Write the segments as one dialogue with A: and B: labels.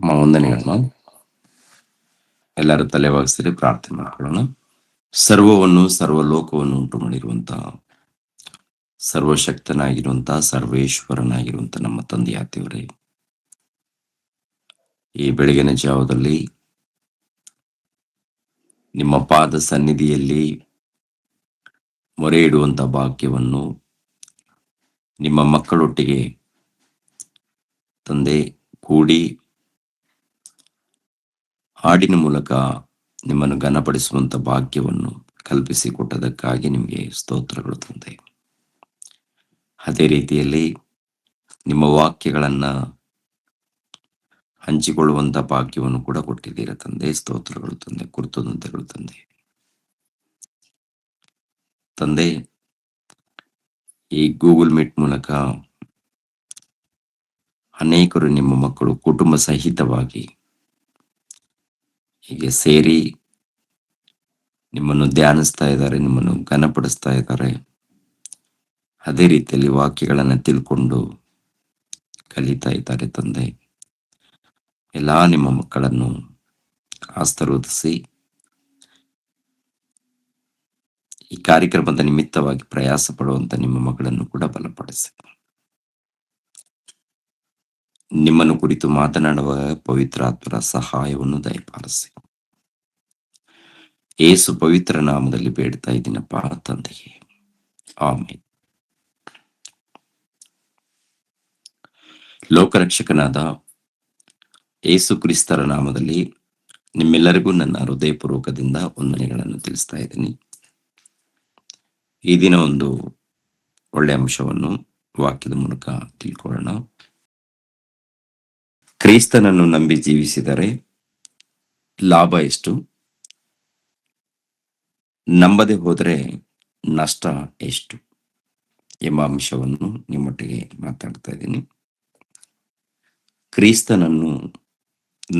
A: ವಂದನೆಗಳನ್ನ ಎಲ್ಲರೂ ತಲೆಬಾಗಿಸಿರಿ, ಪ್ರಾರ್ಥನೆ ಮಾಡ್ಕೊಳ್ಳೋಣ. ಸರ್ವವನ್ನು ಸರ್ವಲೋಕವನ್ನು ಉಂಟು ಮಾಡಿರುವಂತಹ ಸರ್ವಶಕ್ತನಾಗಿರುವಂತಹ ಸರ್ವೇಶ್ವರನಾಗಿರುವಂತಹ ನಮ್ಮ ತಂದೆಯ ದೇವರೇ, ಈ ಬೆಳಗಿನ ಜಾವದಲ್ಲಿ ನಿಮ್ಮ ಪಾದ ಸನ್ನಿಧಿಯಲ್ಲಿ ಮೊರೆ ಇಡುವಂತ ಭಾಗ್ಯವನ್ನು ನಿಮ್ಮ ಮಕ್ಕಳೊಟ್ಟಿಗೆ ತಂದೆ ಕೂಡಿ ಹಾಡಿನ ಮೂಲಕ ನಿಮ್ಮನ್ನು ಘನಪಡಿಸುವಂತ ಭಾಗ್ಯವನ್ನು ಕಲ್ಪಿಸಿಕೊಟ್ಟದಕ್ಕಾಗಿ ನಿಮಗೆ ಸ್ತೋತ್ರಗಳು ತಂದೆ. ಅದೇ ರೀತಿಯಲ್ಲಿ ನಿಮ್ಮ ವಾಕ್ಯಗಳನ್ನ ಹಂಚಿಕೊಳ್ಳುವಂತ ಭಾಗ್ಯವನ್ನು ಕೂಡ ಕೊಟ್ಟಿದ್ದೀರ ತಂದೆ. ಸ್ತೋತ್ರಗಳು ತಂದೆ, ಕೃತಜ್ಞತೆಗಳು ತಂದೆ. ತಂದೆ, ಈ ಗೂಗಲ್ ಮೀಟ್ ಮೂಲಕ ಅನೇಕರು ನಿಮ್ಮ ಮಕ್ಕಳು ಕುಟುಂಬ ಸಹಿತವಾಗಿ ಹೀಗೆ ಸೇರಿ ನಿಮ್ಮನ್ನು ಧ್ಯಾನಿಸ್ತಾ ಇದ್ದಾರೆ, ನಿಮ್ಮನ್ನು ಘನಪಡಿಸ್ತಾ ಇದ್ದಾರೆ. ಅದೇ ರೀತಿಯಲ್ಲಿ ವಾಕ್ಯಗಳನ್ನು ತಿಳ್ಕೊಂಡು ಕಲಿತಾ ಇದ್ದಾರೆ ತಂದೆ. ಎಲ್ಲಾ ನಿಮ್ಮ ಮಕ್ಕಳನ್ನು ಆಶೀರ್ವದಿಸಿ ಈ ಕಾರ್ಯಕ್ರಮದ ನಿಮಿತ್ತವಾಗಿ ಪ್ರಯಾಸ ಪಡುವಂತ ನಿಮ್ಮ ಮಕ್ಕಳನ್ನು ಕೂಡ ಬಲಪಡಿಸಿ, ನಿಮ್ಮನ್ನು ಕುರಿತು ಮಾತನಾಡುವ ಪವಿತ್ರಾತ್ಮರ ಸಹಾಯವನ್ನು ದಯಪಾಲಿಸಿ. ಏಸು ಪವಿತ್ರ ನಾಮದಲ್ಲಿ ಬೇಡ್ತಾ ಇದ್ದೀನಪ್ಪ ತಂದೆಗೆ, ಆಮೆನ್. ಲೋಕರಕ್ಷಕನಾದ ಏಸು ಕ್ರಿಸ್ತರ ನಾಮದಲ್ಲಿ ನಿಮ್ಮೆಲ್ಲರಿಗೂ ನನ್ನ ಹೃದಯಪೂರ್ವಕದಿಂದ ವಂದನೆಗಳನ್ನು ತಿಳಿಸ್ತಾ ಇದ್ದೀನಿ. ಈ ದಿನ ಒಂದು ಒಳ್ಳೆಯ ಅಂಶವನ್ನು ವಾಕ್ಯದ ಮೂಲಕ ತಿಳ್ಕೊಳ್ಳೋಣ. ಕ್ರಿಸ್ತನನ್ನು ನಂಬಿ ಜೀವಿಸಿದರೆ ಲಾಭ ಎಷ್ಟು? ನಂಬದೆ ಹೋದರೆ ನಷ್ಟ ಎಷ್ಟು ಎಂಬ ಅಂಶವನ್ನು ನಿಮ್ಮೊಟ್ಟಿಗೆ ಮಾತಾಡ್ತಾ ಇದ್ದೀನಿ. ಕ್ರಿಸ್ತನನ್ನು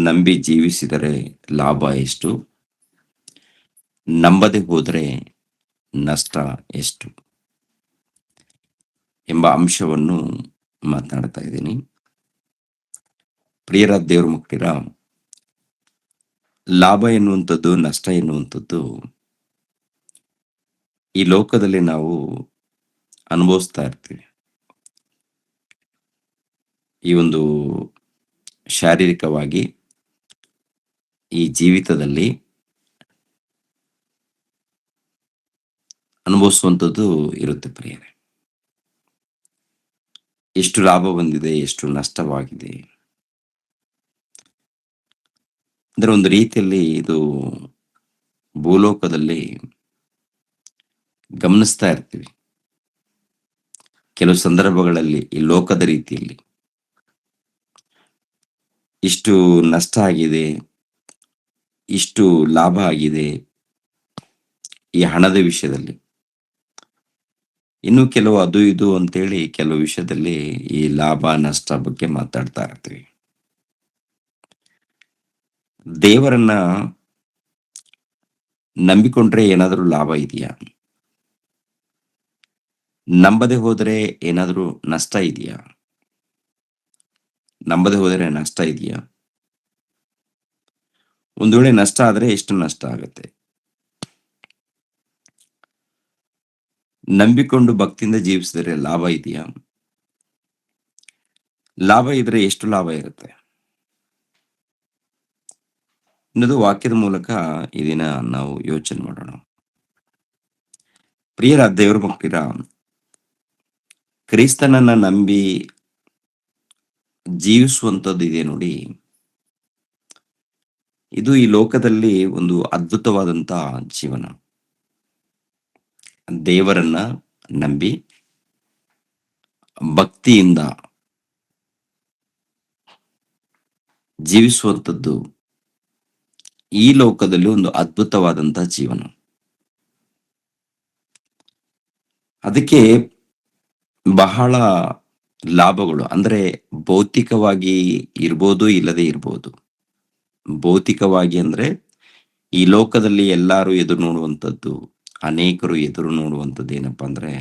A: ನಂಬಿ ಜೀವಿಸಿದರೆ ಲಾಭ ಎಷ್ಟು? ನಂಬದೆ ಹೋದರೆ ನಷ್ಟ ಎಷ್ಟು ಎಂಬ ಅಂಶವನ್ನು ಮಾತನಾಡ್ತಾ ಇದ್ದೀನಿ. ಪ್ರಿಯರ ದೇವ್ರ ಮಕ್ಕಳಿರ, ಲಾಭ ಎನ್ನುವಂಥದ್ದು, ನಷ್ಟ ಎನ್ನುವಂಥದ್ದು ಈ ಲೋಕದಲ್ಲಿ ನಾವು ಅನುಭವಿಸ್ತಾ ಇರ್ತೀವಿ. ಈ ಒಂದು ಶಾರೀರಿಕವಾಗಿ ಈ ಜೀವಿತದಲ್ಲಿ ಅನುಭವಿಸುವಂಥದ್ದು ಇರುತ್ತೆ ಪ್ರಿಯರೇ. ಎಷ್ಟು ಲಾಭ ಬಂದಿದೆ, ಎಷ್ಟು ನಷ್ಟವಾಗಿದೆ ಅಂದ್ರೆ ಒಂದು ರೀತಿಯಲ್ಲಿ ಇದು ಭೂಲೋಕದಲ್ಲಿ ಗಮನಿಸ್ತಾ ಇರ್ತೀವಿ. ಕೆಲವು ಸಂದರ್ಭಗಳಲ್ಲಿ ಈ ಲೋಕದ ರೀತಿಯಲ್ಲಿ ಇಷ್ಟು ನಷ್ಟ ಆಗಿದೆ, ಇಷ್ಟು ಲಾಭ ಆಗಿದೆ ಈ ಹಣದ ವಿಷಯದಲ್ಲಿ. ಇನ್ನು ಕೆಲವು ಅದು ಇದು ಅಂತೇಳಿ ಕೆಲವು ವಿಷಯದಲ್ಲಿ ಈ ಲಾಭ ನಷ್ಟ ಬಗ್ಗೆ ಮಾತಾಡ್ತಾ ಇರ್ತೀವಿ. ದೇವರನ್ನ ನಂಬಿಕೊಂಡ್ರೆ ಏನಾದರೂ ಲಾಭ ಇದೆಯಾ? ನಂಬದೆ ಹೋದರೆ ಏನಾದರೂ ನಷ್ಟ ಇದೆಯಾ? ನಂಬದೆ ಹೋದರೆ ನಷ್ಟ ಇದೆಯಾ? ಒಂದು ವೇಳೆ ನಷ್ಟ ಆದ್ರೆ ಎಷ್ಟು ನಷ್ಟ ಆಗುತ್ತೆ? ನಂಬಿಕೊಂಡು ಭಕ್ತಿಯಿಂದ ಜೀವಿಸಿದರೆ ಲಾಭ ಇದೆಯಾ? ಲಾಭ ಇದ್ರೆ ಎಷ್ಟು ಲಾಭ ಇರುತ್ತೆ ಅನ್ನೋದು ವಾಕ್ಯದ ಮೂಲಕ ಈ ದಿನ ನಾವು ಯೋಚನೆ ಮಾಡೋಣ. ಪ್ರಿಯರ ದೇವರ ಮಕ್ಕಳಿರ, ಕ್ರಿಸ್ತನನ್ನ ನಂಬಿ ಜೀವಿಸುವಂಥದ್ದು ಇದೆ ನೋಡಿ, ಇದು ಈ ಲೋಕದಲ್ಲಿ ಒಂದು ಅದ್ಭುತವಾದಂತ ಜೀವನ. ದೇವರನ್ನ ನಂಬಿ ಭಕ್ತಿಯಿಂದ ಜೀವಿಸುವಂಥದ್ದು ಈ ಲೋಕದಲ್ಲಿ ಒಂದು ಅದ್ಭುತವಾದಂತ ಜೀವನ. ಅದಕ್ಕೆ ಬಹಳ ಲಾಭಗಳು, ಅಂದ್ರೆ ಭೌತಿಕವಾಗಿ ಇರ್ಬೋದು, ಇಲ್ಲದೆ ಇರ್ಬೋದು. ಭೌತಿಕವಾಗಿ ಅಂದ್ರೆ ಈ ಲೋಕದಲ್ಲಿ ಎಲ್ಲರೂ ಎದುರು ನೋಡುವಂಥದ್ದು, ಅನೇಕರು ಎದುರು ನೋಡುವಂಥದ್ದು ಏನಪ್ಪಾ ಅಂದ್ರೆ,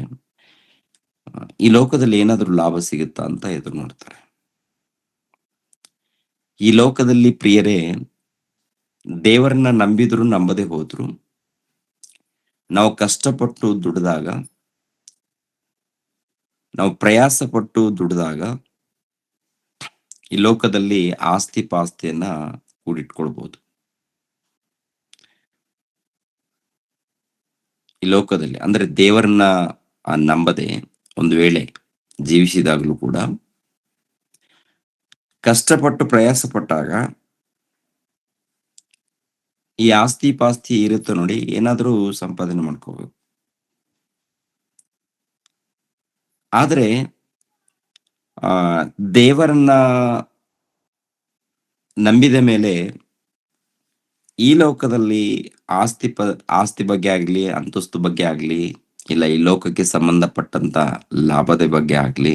A: ಈ ಲೋಕದಲ್ಲಿ ಏನಾದ್ರೂ ಲಾಭ ಸಿಗುತ್ತಾ ಅಂತ ಎದುರು ನೋಡ್ತಾರೆ. ಈ ಲೋಕದಲ್ಲಿ ಪ್ರಿಯರೇ, ದೇವರನ್ನ ನಂಬಿದ್ರು ನಂಬದೆ ಹೋದ್ರು, ನಾವು ಕಷ್ಟಪಟ್ಟು ದುಡಿದಾಗ, ನಾವು ಪ್ರಯಾಸ ಪಟ್ಟು ದುಡಿದಾಗ, ಈ ಲೋಕದಲ್ಲಿ ಆಸ್ತಿ-ಪಾಸ್ತಿಯನ್ನ ಕೂಡಿಟ್ಕೊಳ್ಬಹುದು. ಈ ಲೋಕದಲ್ಲಿ ಅಂದ್ರೆ ದೇವರನ್ನ ನಂಬದೆ ಒಂದು ವೇಳೆ ಜೀವಿಸಿದಾಗಲೂ ಕೂಡ, ಕಷ್ಟಪಟ್ಟು ಪ್ರಯಾಸ ಪಟ್ಟಾಗ ಈ ಆಸ್ತಿ-ಪಾಸ್ತಿ ಇರುತ್ತೆ ನೋಡಿ, ಏನಾದ್ರೂ ಸಂಪಾದನೆ ಮಾಡ್ಕೋಬೇಕು. ಆದ್ರೆ ಆ ದೇವರನ್ನ ನಂಬಿದ ಮೇಲೆ ಈ ಲೋಕದಲ್ಲಿ ಆಸ್ತಿ ಬಗ್ಗೆ ಆಗ್ಲಿ, ಅಂತಸ್ತು ಬಗ್ಗೆ ಆಗ್ಲಿ, ಇಲ್ಲ ಈ ಲೋಕಕ್ಕೆ ಸಂಬಂಧಪಟ್ಟಂತ ಲಾಭದ ಬಗ್ಗೆ ಆಗ್ಲಿ,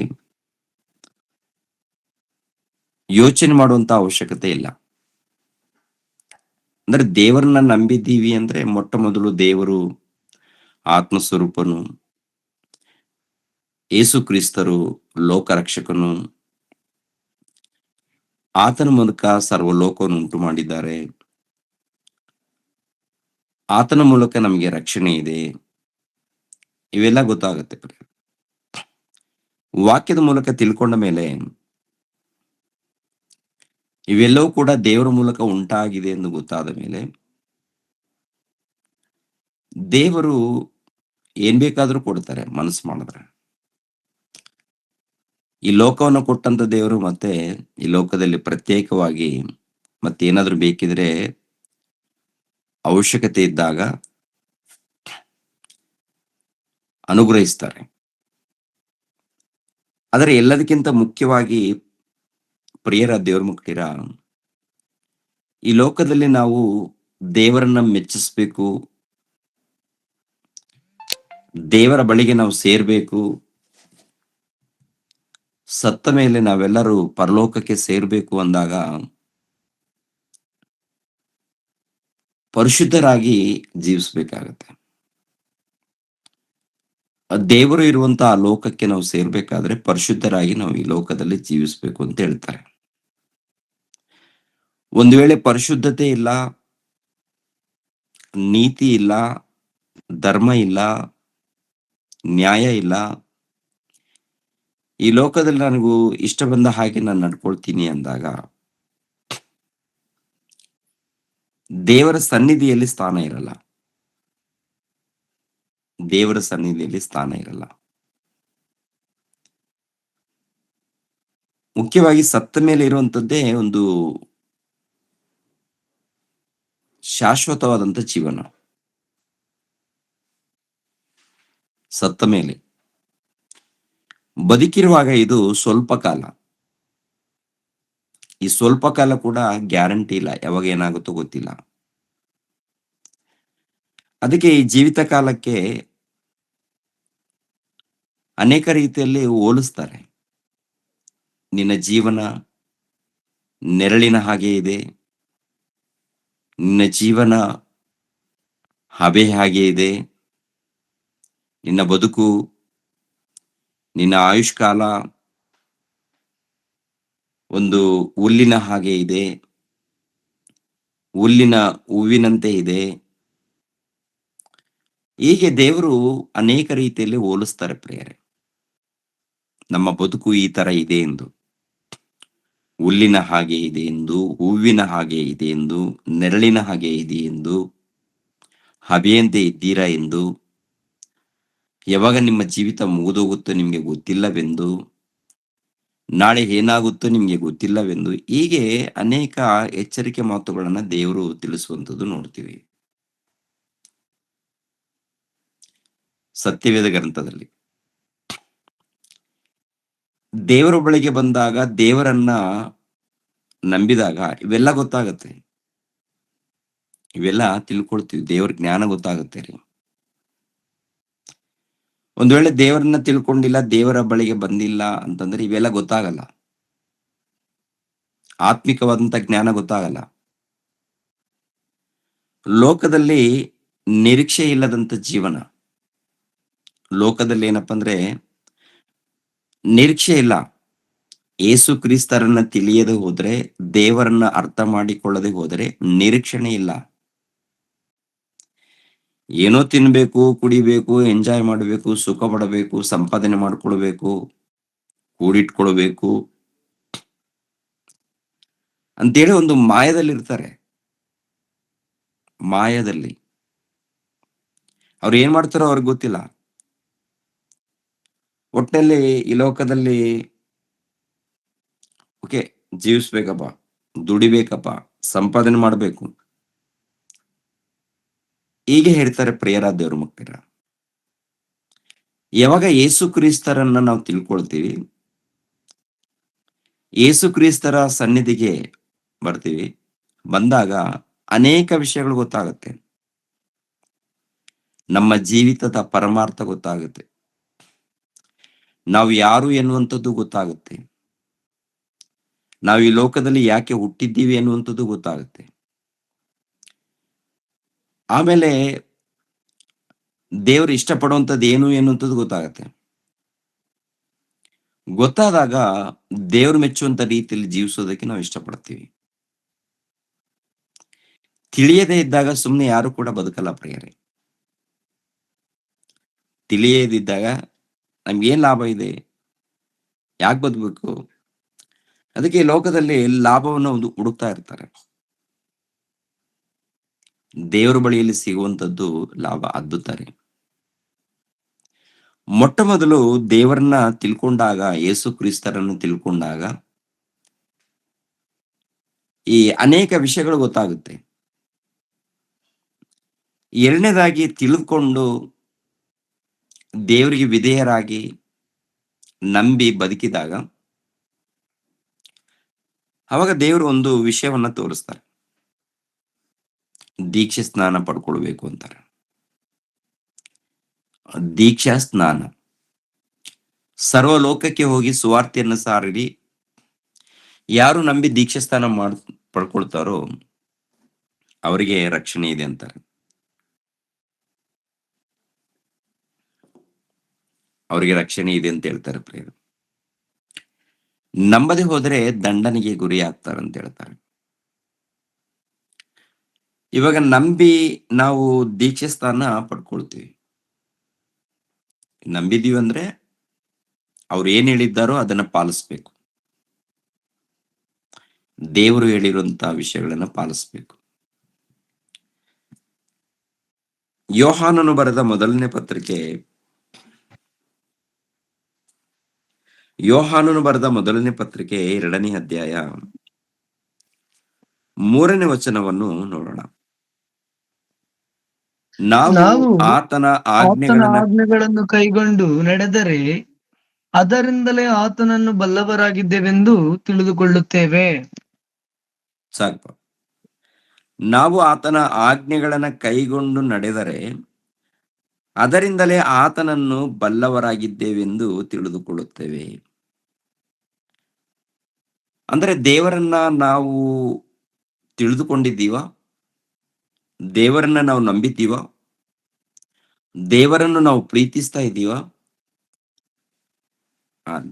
A: ಯೋಚನೆ ಮಾಡುವಂತ ಅವಶ್ಯಕತೆ ಇಲ್ಲ. ಅಂದ್ರೆ ದೇವರನ್ನ ನಂಬಿದ್ದೀವಿ ಅಂದ್ರೆ ಮೊಟ್ಟ ಮೊದಲು ದೇವರು ಆತ್ಮ ಸ್ವರೂಪನು, ಯೇಸು ಕ್ರಿಸ್ತರು ಲೋಕರಕ್ಷಕನು, ಆತನ ಮೂಲಕ ಸರ್ವಲೋಕವನ್ನು ಉಂಟು ಮಾಡಿದ್ದಾರೆ. ಆತನ ಮೂಲಕ ನಮಗೆ ರಕ್ಷಣೆ ಇದೆ. ಇವೆಲ್ಲ ಗೊತ್ತಾಗುತ್ತೆ. ವಾಕ್ಯದ ಮೂಲಕ ತಿಳ್ಕೊಂಡ ಮೇಲೆ ಇವೆಲ್ಲವೂ ಕೂಡ ದೇವರ ಮೂಲಕ ಉಂಟಾಗಿದೆ ಎಂದು ಗೊತ್ತಾದ ಮೇಲೆ, ದೇವರು ಏನ್ ಬೇಕಾದ್ರೂ ಕೊಡ್ತಾರೆ ಮನಸ್ಸು ಮಾಡಿದ್ರೆ. ಈ ಲೋಕವನ್ನು ಕೊಟ್ಟಂತ ದೇವರು ಮತ್ತೆ ಈ ಲೋಕದಲ್ಲಿ ಪ್ರತ್ಯೇಕವಾಗಿ ಮತ್ತೇನಾದ್ರೂ ಬೇಕಿದ್ರೆ ಅವಶ್ಯಕತೆ ಇದ್ದಾಗ ಅನುಗ್ರಹಿಸ್ತಾರೆ. ಆದರೆ ಎಲ್ಲದಕ್ಕಿಂತ ಮುಖ್ಯವಾಗಿ ಪ್ರಿಯರ ದೇವ್ರ ಮಕ್ಕಳಿರ, ಈ ಲೋಕದಲ್ಲಿ ನಾವು ದೇವರನ್ನ ಮೆಚ್ಚಿಸ್ಬೇಕು, ದೇವರ ಬಳಿಗೆ ನಾವು ಸೇರ್ಬೇಕು, ಸತ್ತ ಮೇಲೆ ನಾವೆಲ್ಲರೂ ಪರಲೋಕಕ್ಕೆ ಸೇರ್ಬೇಕು ಅಂದಾಗ ಪರಿಶುದ್ಧರಾಗಿ ಜೀವಿಸಬೇಕಾಗತ್ತೆ. ದೇವರು ಇರುವಂತಹ ಲೋಕಕ್ಕೆ ನಾವು ಸೇರ್ಬೇಕಾದ್ರೆ ಪರಿಶುದ್ಧರಾಗಿ ನಾವು ಈ ಲೋಕದಲ್ಲಿ ಜೀವಿಸಬೇಕು ಅಂತ ಹೇಳ್ತಾರೆ. ಒಂದು ವೇಳೆ ಪರಿಶುದ್ಧತೆ ಇಲ್ಲ, ನೀತಿ ಇಲ್ಲ, ಧರ್ಮ ಇಲ್ಲ, ನ್ಯಾಯ ಇಲ್ಲ, ಈ ಲೋಕದಲ್ಲಿ ನನಗೂ ಇಷ್ಟ ಬಂದ ಹಾಗೆ ನಾನು ನಡ್ಕೊಳ್ತೀನಿ ಅಂದಾಗ ದೇವರ ಸನ್ನಿಧಿಯಲ್ಲಿ ಸ್ಥಾನ ಇರಲ್ಲ. ದೇವರ ಸನ್ನಿಧಿಯಲ್ಲಿ ಸ್ಥಾನ ಇರಲ್ಲ. ಮುಖ್ಯವಾಗಿ ಸತ್ತ ಮೇಲೆ ಇರುವಂತದ್ದೇ ಒಂದು ಶಾಶ್ವತವಾದಂತ ಜೀವನ. ಸತ್ತ ಮೇಲೆ ಬದುಕಿರುವಾಗ ಇದು ಸ್ವಲ್ಪ ಕಾಲ. ಈ ಸ್ವಲ್ಪ ಕಾಲ ಕೂಡ ಗ್ಯಾರಂಟಿ ಇಲ್ಲ, ಯಾವಾಗ ಏನಾಗುತ್ತೋ ಗೊತ್ತಿಲ್ಲ. ಅದಕ್ಕೆ ಈ ಜೀವಿತ ಕಾಲಕ್ಕೆ ಅನೇಕ ರೀತಿಯಲ್ಲಿ ಹೋಲಿಸ್ತಾರೆ. ನಿನ್ನ ಜೀವನ ನೆರಳಿನ ಹಾಗೆ ಇದೆ, ನಿನ್ನ ಜೀವನ ಹಬೆ ಹಾಗೆ ಇದೆ, ನಿನ್ನ ಬದುಕು, ನಿನ್ನ ಆಯುಷ್ಕಾಲ ಒಂದು ಹುಲ್ಲಿನ ಹಾಗೆ ಇದೆ, ಹುಲ್ಲಿನ ಹೂವಿನಂತೆ ಇದೆ. ಹೀಗೆ ದೇವರು ಅನೇಕ ರೀತಿಯಲ್ಲಿ ಹೋಲಿಸ್ತಾರೆ ಪ್ರಿಯರೇ. ನಮ್ಮ ಬದುಕು ಈ ತರ ಇದೆ ಎಂದು, ಹುಲ್ಲಿನ ಹಾಗೆ ಇದೆ ಎಂದು, ಹೂವಿನ ಹಾಗೆ ಇದೆ ಎಂದು, ನೆರಳಿನ ಹಾಗೆ ಇದೆ ಎಂದು, ಹಬೆಯಂತೆ ಇದ್ದೀರಾ ಎಂದು, ಯಾವಾಗ ನಿಮ್ಮ ಜೀವಿತ ಮುಗಿದೋಗುತ್ತೋ ನಿಮಗೆ ಗೊತ್ತಿಲ್ಲವೆಂದು, ನಾಳೆ ಏನಾಗುತ್ತೋ ನಿಮಗೆ ಗೊತ್ತಿಲ್ಲವೆಂದು, ಹೀಗೆ ಅನೇಕ ಎಚ್ಚರಿಕೆ ಮಾತುಗಳನ್ನ ದೇವರು ತಿಳಿಸುವಂಥದ್ದು ನೋಡ್ತೀವಿ ಸತ್ಯವೇದ ಗ್ರಂಥದಲ್ಲಿ. ದೇವರ ಬಳಿಗೆ ಬಂದಾಗ, ದೇವರನ್ನ ನಂಬಿದಾಗ ಇವೆಲ್ಲ ಗೊತ್ತಾಗತ್ತೆ. ಇವೆಲ್ಲ ತಿಳ್ಕೊಳ್ತೀವಿ, ದೇವ್ರ ಜ್ಞಾನ ಗೊತ್ತಾಗುತ್ತೆ ರೀ. ಒಂದ್ ವೇಳೆ ದೇವರನ್ನ ತಿಳ್ಕೊಂಡಿಲ್ಲ, ದೇವರ ಬಳಿಗೆ ಬಂದಿಲ್ಲ ಅಂತಂದ್ರೆ ಇವೆಲ್ಲ ಗೊತ್ತಾಗಲ್ಲ. ಆತ್ಮಿಕವಾದಂತ ಜ್ಞಾನ ಗೊತ್ತಾಗಲ್ಲ. ಲೋಕದಲ್ಲಿ ನಿರೀಕ್ಷೆ ಇಲ್ಲದಂತ ಜೀವನ. ಲೋಕದಲ್ಲಿ ಏನಪ್ಪಾ ಅಂದ್ರೆ ನಿರೀಕ್ಷೆ ಇಲ್ಲ. ಯೇಸು ಕ್ರಿಸ್ತರನ್ನ ತಿಳಿಯದೆ ಹೋದ್ರೆ, ದೇವರನ್ನ ಅರ್ಥ ಮಾಡಿಕೊಳ್ಳದೆ ಹೋದರೆ ನಿರೀಕ್ಷಣೆ ಇಲ್ಲ. ಏನೋ ತಿನ್ಬೇಕು, ಕುಡಿಬೇಕು, ಎಂಜಾಯ್ ಮಾಡಬೇಕು, ಸುಖ ಪಡಬೇಕು, ಸಂಪಾದನೆ ಮಾಡ್ಕೊಳ್ಬೇಕು, ಕೂಡಿಟ್ಕೊಳ್ಬೇಕು ಅಂತೇಳಿ ಒಂದು ಮಾಯದಲ್ಲಿರ್ತಾರೆ. ಮಾಯದಲ್ಲಿ. ಅವ್ರು ಏನ್ ಮಾಡ್ತಾರೋ ಅವ್ರಿಗೆ ಗೊತ್ತಿಲ್ಲ. ಒಟ್ನಲ್ಲಿ ಈ ಲೋಕದಲ್ಲಿ ಓಕೆ, ಜೀವಿಸ್ಬೇಕಪ್ಪ, ದುಡಿಬೇಕಪ್ಪ, ಸಂಪಾದನೆ ಮಾಡ್ಬೇಕು. ಹೀಗೆ ಹೇಳ್ತಾರೆ ಪ್ರಿಯರಾದ ದೇವ್ರ ಮಕ್ಕಳ. ಯಾವಾಗ ಯೇಸು ಕ್ರಿಸ್ತರನ್ನ ನಾವು ತಿಳ್ಕೊಳ್ತೀವಿ, ಯೇಸು ಕ್ರಿಸ್ತರ ಸನ್ನಿಧಿಗೆ ಬರ್ತೀವಿ, ಬಂದಾಗ ಅನೇಕ ವಿಷಯಗಳು ಗೊತ್ತಾಗುತ್ತೆ. ನಮ್ಮ ಜೀವಿತದ ಪರಮಾರ್ಥ ಗೊತ್ತಾಗುತ್ತೆ. ನಾವು ಯಾರು ಎನ್ನುವಂಥದ್ದು ಗೊತ್ತಾಗುತ್ತೆ. ನಾವು ಈ ಲೋಕದಲ್ಲಿ ಯಾಕೆ ಹುಟ್ಟಿದ್ದೀವಿ ಎನ್ನುವಂಥದ್ದು ಗೊತ್ತಾಗುತ್ತೆ. ಆಮೇಲೆ ದೇವರು ಇಷ್ಟಪಡುವಂಥದ್ದು ಏನು ಎನ್ನುವಂಥದ್ದು ಗೊತ್ತಾಗುತ್ತೆ. ಗೊತ್ತಾದಾಗ ದೇವರು ಮೆಚ್ಚುವಂತ ರೀತಿಯಲ್ಲಿ ಜೀವಿಸೋದಕ್ಕೆ ನಾವು ಇಷ್ಟಪಡ್ತೀವಿ. ತಿಳಿಯದೇ ಇದ್ದಾಗ ಸುಮ್ಮನೆ ಯಾರು ಕೂಡ ಬದುಕಲ್ಲ ಪ್ರಿಯರೇ. ತಿಳಿಯದಿದ್ದಾಗ ನಮ್ಗೇನ್ ಲಾಭ ಇದೆ? ಯಾಕೆ ಬದುಕಬೇಕು? ಅದಕ್ಕೆ ಈ ಲೋಕದಲ್ಲಿ ಲಾಭವನ್ನು ಹುಡುಕ್ತಾ ಇರ್ತಾರೆ. ದೇವರ ಬಳಿಯಲ್ಲಿ ಸಿಗುವಂತದ್ದು ಲಾಭ ಅದ್ದುತ್ತಾರೆ. ಮೊಟ್ಟ ಮೊದಲು ದೇವರನ್ನ ತಿಳ್ಕೊಂಡಾಗ, ಯೇಸು ಕ್ರಿಸ್ತರನ್ನು ತಿಳ್ಕೊಂಡಾಗ ಈ ಅನೇಕ ವಿಷಯಗಳು ಗೊತ್ತಾಗುತ್ತೆ. ಎರಡನೇದಾಗಿ ತಿಳಿದುಕೊಂಡು ದೇವರಿಗೆ ವಿಧೇಯರಾಗಿ ನಂಬಿ ಬದುಕಿದಾಗ ಅವಾಗ ದೇವರು ಒಂದು ವಿಷಯವನ್ನ ತೋರಿಸ್ತಾರೆ. ದೀಕ್ಷೆ ಸ್ನಾನ ಪಡ್ಕೊಳ್ಬೇಕು ಅಂತಾರೆ. ದೀಕ್ಷಾ ಸ್ನಾನ. ಸರ್ವಲೋಕಕ್ಕೆ ಹೋಗಿ ಸುವಾರ್ತೆಯನ್ನು ಸಾರಿರಿ. ಯಾರು ನಂಬಿ ದೀಕ್ಷಾ ಸ್ನಾನ ಪಡ್ಕೊಳ್ತಾರೋ ಅವರಿಗೆ ರಕ್ಷಣೆ ಇದೆ ಅಂತಾರೆ. ಅವರಿಗೆ ರಕ್ಷಣೆ ಇದೆ ಅಂತ ಹೇಳ್ತಾರೆ ಪ್ರಿಯರು. ನಂಬದೆ ಹೋದರೆ ದಂಡನೆಗೆ ಗುರಿ ಆಗ್ತಾರಂತ ಹೇಳ್ತಾರೆ. ಇವಾಗ ನಂಬಿ ನಾವು ದೀಕ್ಷೆ ಸ್ಥಾನ ಪಡ್ಕೊಳ್ತೀವಿ. ನಂಬಿದೀವಿ ಅಂದ್ರೆ ಅವ್ರು ಏನ್ ಹೇಳಿದ್ದಾರೋ ಅದನ್ನ ಪಾಲಿಸ್ಬೇಕು. ದೇವರು ಹೇಳಿರುವಂತಹ ವಿಷಯಗಳನ್ನ ಪಾಲಿಸ್ಬೇಕು. ಯೋಹಾನನು ಬರೆದ ಮೊದಲನೇ ಪತ್ರಿಕೆ 2ನೇ ಅಧ್ಯಾಯ 3ನೇ ವಚನವನ್ನು ನೋಡೋಣ. ನಾವು
B: ನಾವು
A: ಆತನ
B: ಆತನ
A: ಆಜ್ಞೆಗಳನ್ನ
B: ಆಜ್ಞೆಗಳನ್ನು ಕೈಗೊಂಡು ನಡೆದರೆ ಅದರಿಂದಲೇ ಆತನನ್ನು ಬಲ್ಲವರಾಗಿದ್ದೇವೆಂದು ತಿಳಿದುಕೊಳ್ಳುತ್ತೇವೆ.
A: ಸಾಕು. ನಾವು ಆತನ ಆಜ್ಞೆಗಳನ್ನ ಕೈಗೊಂಡು ನಡೆದರೆ ಅದರಿಂದಲೇ ಆತನನ್ನು ಬಲ್ಲವರಾಗಿದ್ದೇವೆಂದು ತಿಳಿದುಕೊಳ್ಳುತ್ತೇವೆ. ಅಂದ್ರೆ ದೇವರನ್ನ ನಾವು ತಿಳಿದುಕೊಂಡಿದ್ದೀವ, ದೇವರನ್ನ ನಾವು ನಂಬಿದ್ದೀವ, ದೇವರನ್ನು ನಾವು ಪ್ರೀತಿಸ್ತಾ ಇದ್ದೀವ.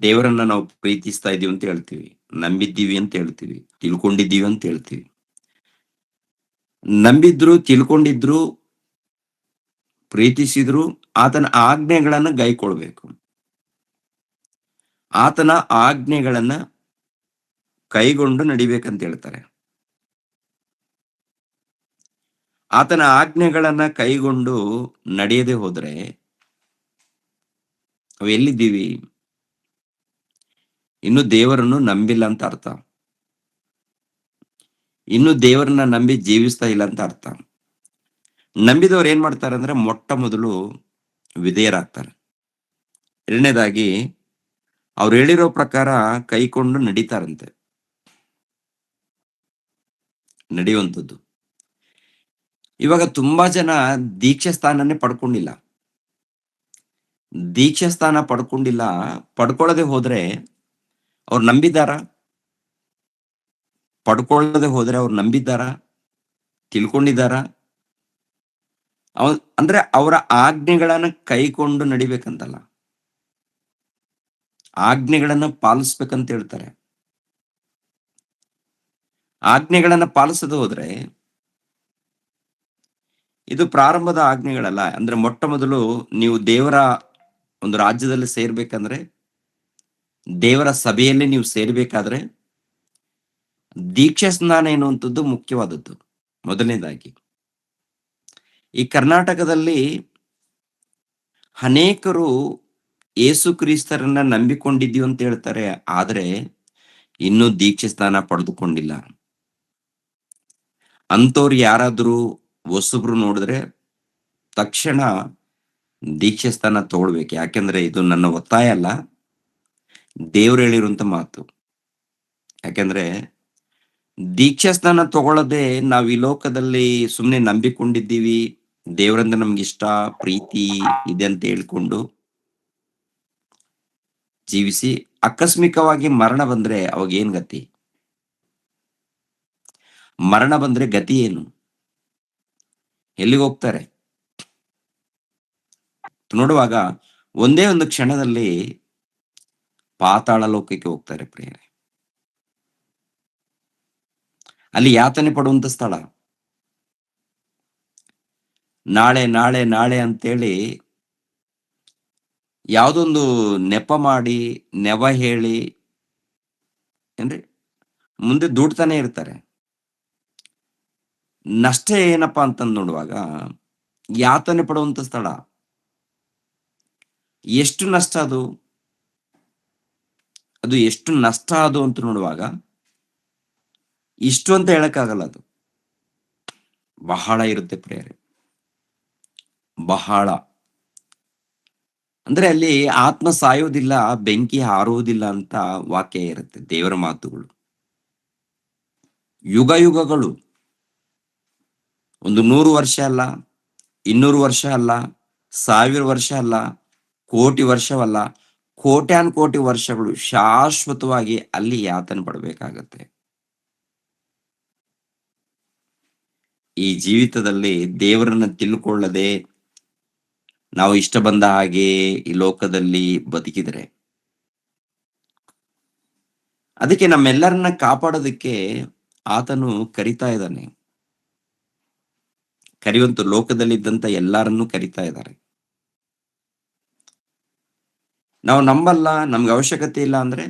A: ದೇವರನ್ನ ನಾವು ಪ್ರೀತಿಸ್ತಾ ಇದೀವಿ ಅಂತ ಹೇಳ್ತೀವಿ, ನಂಬಿದ್ದೀವಿ ಅಂತ ಹೇಳ್ತೀವಿ, ತಿಳ್ಕೊಂಡಿದ್ದೀವಿ ಅಂತ ಹೇಳ್ತೀವಿ. ನಂಬಿದ್ರು, ತಿಳ್ಕೊಂಡಿದ್ರು, ಪ್ರೀತಿಸಿದ್ರು ಆತನ ಆಜ್ಞೆಗಳನ್ನ ಗೈಕೊಳ್ಬೇಕು. ಆತನ ಆಜ್ಞೆಗಳನ್ನ ಕೈಗೊಂಡು ನಡಿಬೇಕಂತ ಹೇಳ್ತಾರೆ. ಆತನ ಆಜ್ಞೆಗಳನ್ನ ಕೈಗೊಂಡು ನಡೆಯದೆ ಹೋದ್ರೆ ನಾವು ಎಲ್ಲಿದ್ದೀವಿ? ಇನ್ನು ದೇವರನ್ನು ನಂಬಿಲ್ಲ ಅಂತ ಅರ್ಥ. ಇನ್ನು ದೇವರನ್ನ ನಂಬಿ ಜೀವಿಸ್ತಾ ಇಲ್ಲ ಅಂತ ಅರ್ಥ. ನಂಬಿದವ್ರು ಏನ್ ಮಾಡ್ತಾರೆ ಅಂದ್ರೆ ಮೊಟ್ಟ ಮೊದಲು ವಿಧೇಯರಾಗ್ತಾರೆ. ಎರಡನೇದಾಗಿ ಅವ್ರು ಹೇಳಿರೋ ಪ್ರಕಾರ ಕೈಕೊಂಡು ನಡೀತಾರಂತೆ. ನಡೆಯುವಂಥದ್ದು. ಇವಾಗ ತುಂಬಾ ಜನ ದೀಕ್ಷಾ ಸ್ಥಾನನೇ ಪಡ್ಕೊಂಡಿಲ್ಲ. ದೀಕ್ಷಾ ಸ್ಥಾನ ಪಡ್ಕೊಂಡಿಲ್ಲ. ಪಡ್ಕೊಳ್ಳದೆ ಹೋದ್ರೆ ಅವ್ರು ನಂಬಿದ್ದಾರ? ಪಡ್ಕೊಳ್ಳದೆ ಹೋದ್ರೆ ಅವ್ರು ನಂಬಿದ್ದಾರ? ತಿಳ್ಕೊಂಡಿದ್ದಾರ? ಅಂದ್ರೆ ಅವರ ಆಜ್ಞೆಗಳನ್ನ ಕೈಕೊಂಡು ನಡಿಬೇಕಂತಲ್ಲ. ಆಜ್ಞೆಗಳನ್ನ ಪಾಲಿಸ್ಬೇಕಂತ ಹೇಳ್ತಾರೆ. ಆಜ್ಞೆಗಳನ್ನ ಪಾಲಿಸದೆ ಹೋದ್ರೆ ಇದು ಪ್ರಾರಂಭದ ಆಜ್ಞೆಗಳಲ್ಲ. ಅಂದ್ರೆ ಮೊಟ್ಟ ಮೊದಲು ನೀವು ದೇವರ ಒಂದು ರಾಜ್ಯದಲ್ಲಿ ಸೇರ್ಬೇಕಂದ್ರೆ, ದೇವರ ಸಭೆಯಲ್ಲಿ ನೀವು ಸೇರ್ಬೇಕಾದ್ರೆ ದೀಕ್ಷಾ ಸ್ನಾನ ಎನ್ನುವಂಥದ್ದು ಮುಖ್ಯವಾದದ್ದು. ಮೊದಲನೇದಾಗಿ ಈ ಕರ್ನಾಟಕದಲ್ಲಿ ಅನೇಕರು ಯೇಸು ಕ್ರಿಸ್ತರನ್ನ ನಂಬಿಕೊಂಡಿದ್ದೀವಿ ಅಂತ ಹೇಳ್ತಾರೆ. ಆದರೆ ಇನ್ನೂ ದೀಕ್ಷೆ ಸ್ನಾನ ಪಡೆದುಕೊಂಡಿಲ್ಲ. ಅಂಥವ್ರು ಯಾರಾದ್ರೂ ಹೊಸಬ್ರು ನೋಡಿದ್ರೆ ತಕ್ಷಣ ದೀಕ್ಷೆ ಸ್ಥಾನ ತಗೊಳ್ಬೇಕು. ಯಾಕೆಂದ್ರೆ ಇದು ನನ್ನ ಒತ್ತಾಯ ಅಲ್ಲ, ದೇವ್ರು ಹೇಳಿರುವಂತ ಮಾತು. ಯಾಕೆಂದ್ರೆ ದೀಕ್ಷಾ ಸ್ನಾನ ತಗೊಳ್ಳದೆ ನಾವು ಈ ಲೋಕದಲ್ಲಿ ಸುಮ್ಮನೆ ನಂಬಿಕೊಂಡಿದ್ದೀವಿ, ದೇವರಿಂದ ನಮ್ಗೆ ಇಷ್ಟ ಪ್ರೀತಿ ಇದೆ ಅಂತ ಹೇಳ್ಕೊಂಡು ಜೀವಿಸಿ ಆಕಸ್ಮಿಕವಾಗಿ ಮರಣ ಬಂದ್ರೆ ಅವಾಗ ಏನ್ ಗತಿ? ಮರಣ ಬಂದ್ರೆ ಗತಿ ಏನು? ಎಲ್ಲಿಗೆ ಹೋಗ್ತಾರೆ? ನೋಡುವಾಗ ಒಂದೇ ಒಂದು ಕ್ಷಣದಲ್ಲಿ ಪಾತಾಳ ಲೋಕಕ್ಕೆ ಹೋಗ್ತಾರೆ ಪ್ರಿಯರೇ. ಅಲ್ಲಿ ಯಾತನೆ ಪಡುವಂತ ಸ್ಥಳ. ನಾಳೆ ನಾಳೆ ನಾಳೆ ಅಂತೇಳಿ ಯಾವುದೊಂದು ನೆಪ ಮಾಡಿ, ನೆವ ಹೇಳಿ ಏನ್ರಿ ಮುಂದೆ ದುಡ್ತಾನೆ ಇರ್ತಾರೆ. ನಷ್ಟ ಏನಪ್ಪಾ ಅಂತಂದ್ ನೋಡುವಾಗ ಯಾತನೆ ಪಡುವಂತ ಸ್ಥಳ. ಎಷ್ಟು ನಷ್ಟ ಅದು? ಅದು ಎಷ್ಟು ನಷ್ಟ ಅದು ಅಂತ ನೋಡುವಾಗ ಇಷ್ಟು ಅಂತ ಹೇಳಕ್ಕಾಗಲ್ಲ. ಅದು ಬಹಳ ಇರುತ್ತೆ ಪ್ರಿಯರೇ, ಬಹಳ. ಅಂದ್ರೆ ಅಲ್ಲಿ ಆತ್ಮ ಸಾಯುವುದಿಲ್ಲ, ಬೆಂಕಿ ಹಾರುವುದಿಲ್ಲ ಅಂತ ವಾಕ್ಯ ಇರುತ್ತೆ, ದೇವರ ಮಾತುಗಳು. ಯುಗ ಯುಗಗಳು, ಒಂದು 100 ವರ್ಷ ಅಲ್ಲ, 200 ವರ್ಷ ಅಲ್ಲ, 1000 ವರ್ಷ ಅಲ್ಲ, ಕೋಟಿ ವರ್ಷವಲ್ಲ, ಕೋಟ್ಯಾನ್ ಕೋಟಿ ವರ್ಷಗಳು ಶಾಶ್ವತವಾಗಿ ಅಲ್ಲಿ ಯಾತನೆ ಪಡಬೇಕಾಗತ್ತೆ. ಈ ಜೀವಿತದಲ್ಲಿ ದೇವರನ್ನ ತಿಳ್ಕೊಳ್ಳದೆ ನಾವು ಇಷ್ಟ ಬಂದ ಹಾಗೆ ಈ ಲೋಕದಲ್ಲಿ ಬದುಕಿದ್ರೆ, ಅದಕ್ಕೆ ನಮ್ಮೆಲ್ಲರನ್ನ ಕಾಪಾಡೋದಕ್ಕೆ ಆತನು ಕರಿತಾ ಇದ್ದಾನೆ. ಕರೆಯುವಂತ ಲೋಕದಲ್ಲಿದ್ದಂತ ಎಲ್ಲರನ್ನೂ ಕರಿತಾ ಇದ್ದಾರೆ. ನಾವು ನಂಬಲ್ಲ, ನಮ್ಗೆ ಅವಶ್ಯಕತೆ ಇಲ್ಲ ಅಂದ್ರೆ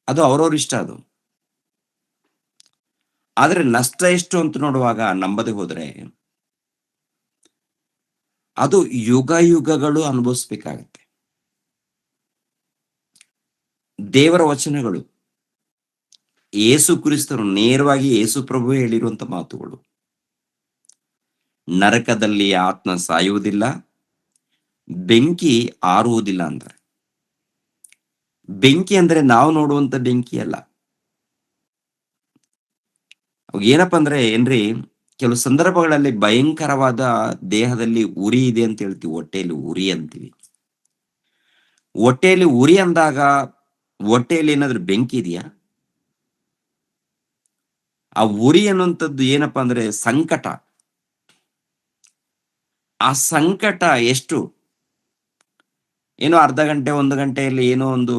A: ಅದು ಅವ್ರವ್ರ ಇಷ್ಟ ಅದು. ಆದ್ರೆ ನಷ್ಟ ಎಷ್ಟು ಅಂತ ನೋಡುವಾಗ ನಂಬದೆ ಹೋದ್ರೆ ಅದು ಯುಗ ಯುಗಗಳು ಅನುಭವಿಸ್ಬೇಕಾಗತ್ತೆ. ದೇವರ ವಚನಗಳು, ಯೇಸು ಕ್ರಿಸ್ತರು ನೇರವಾಗಿ ಯೇಸು ಪ್ರಭು ಹೇಳಿರುವಂತ ಮಾತುಗಳು. ನರಕದಲ್ಲಿ ಆತ್ಮ ಸಾಯುವುದಿಲ್ಲ, ಬೆಂಕಿ ಆರುವುದಿಲ್ಲ ಅಂತಾರೆ. ಬೆಂಕಿ ಅಂದ್ರೆ ನಾವು ನೋಡುವಂತ ಬೆಂಕಿ ಅಲ್ಲ. ಅವಾಗ ಏನಪ್ಪಾ ಅಂದ್ರೆ ಏನ್ರಿ, ಕೆಲವು ಸಂದರ್ಭಗಳಲ್ಲಿ ಭಯಂಕರವಾದ ದೇಹದಲ್ಲಿ ಉರಿ ಇದೆ ಅಂತ ಹೇಳ್ತೀವಿ. ಹೊಟ್ಟೆಯಲ್ಲಿ ಉರಿ ಅಂತೀವಿ. ಹೊಟ್ಟೆಯಲ್ಲಿ ಉರಿ ಅಂದಾಗ ಹೊಟ್ಟೆಯಲ್ಲಿ ಏನಾದ್ರೂ ಬೆಂಕಿ ಇದೆಯಾ? ಆ ಉರಿ ಅನ್ನುವಂಥದ್ದು ಏನಪ್ಪಾ ಅಂದ್ರೆ ಸಂಕಟ. ಆ ಸಂಕಟ ಎಷ್ಟು? ಏನೋ ಅರ್ಧ ಗಂಟೆ 1 ಗಂಟೆಯಲ್ಲಿ ಏನೋ ಒಂದು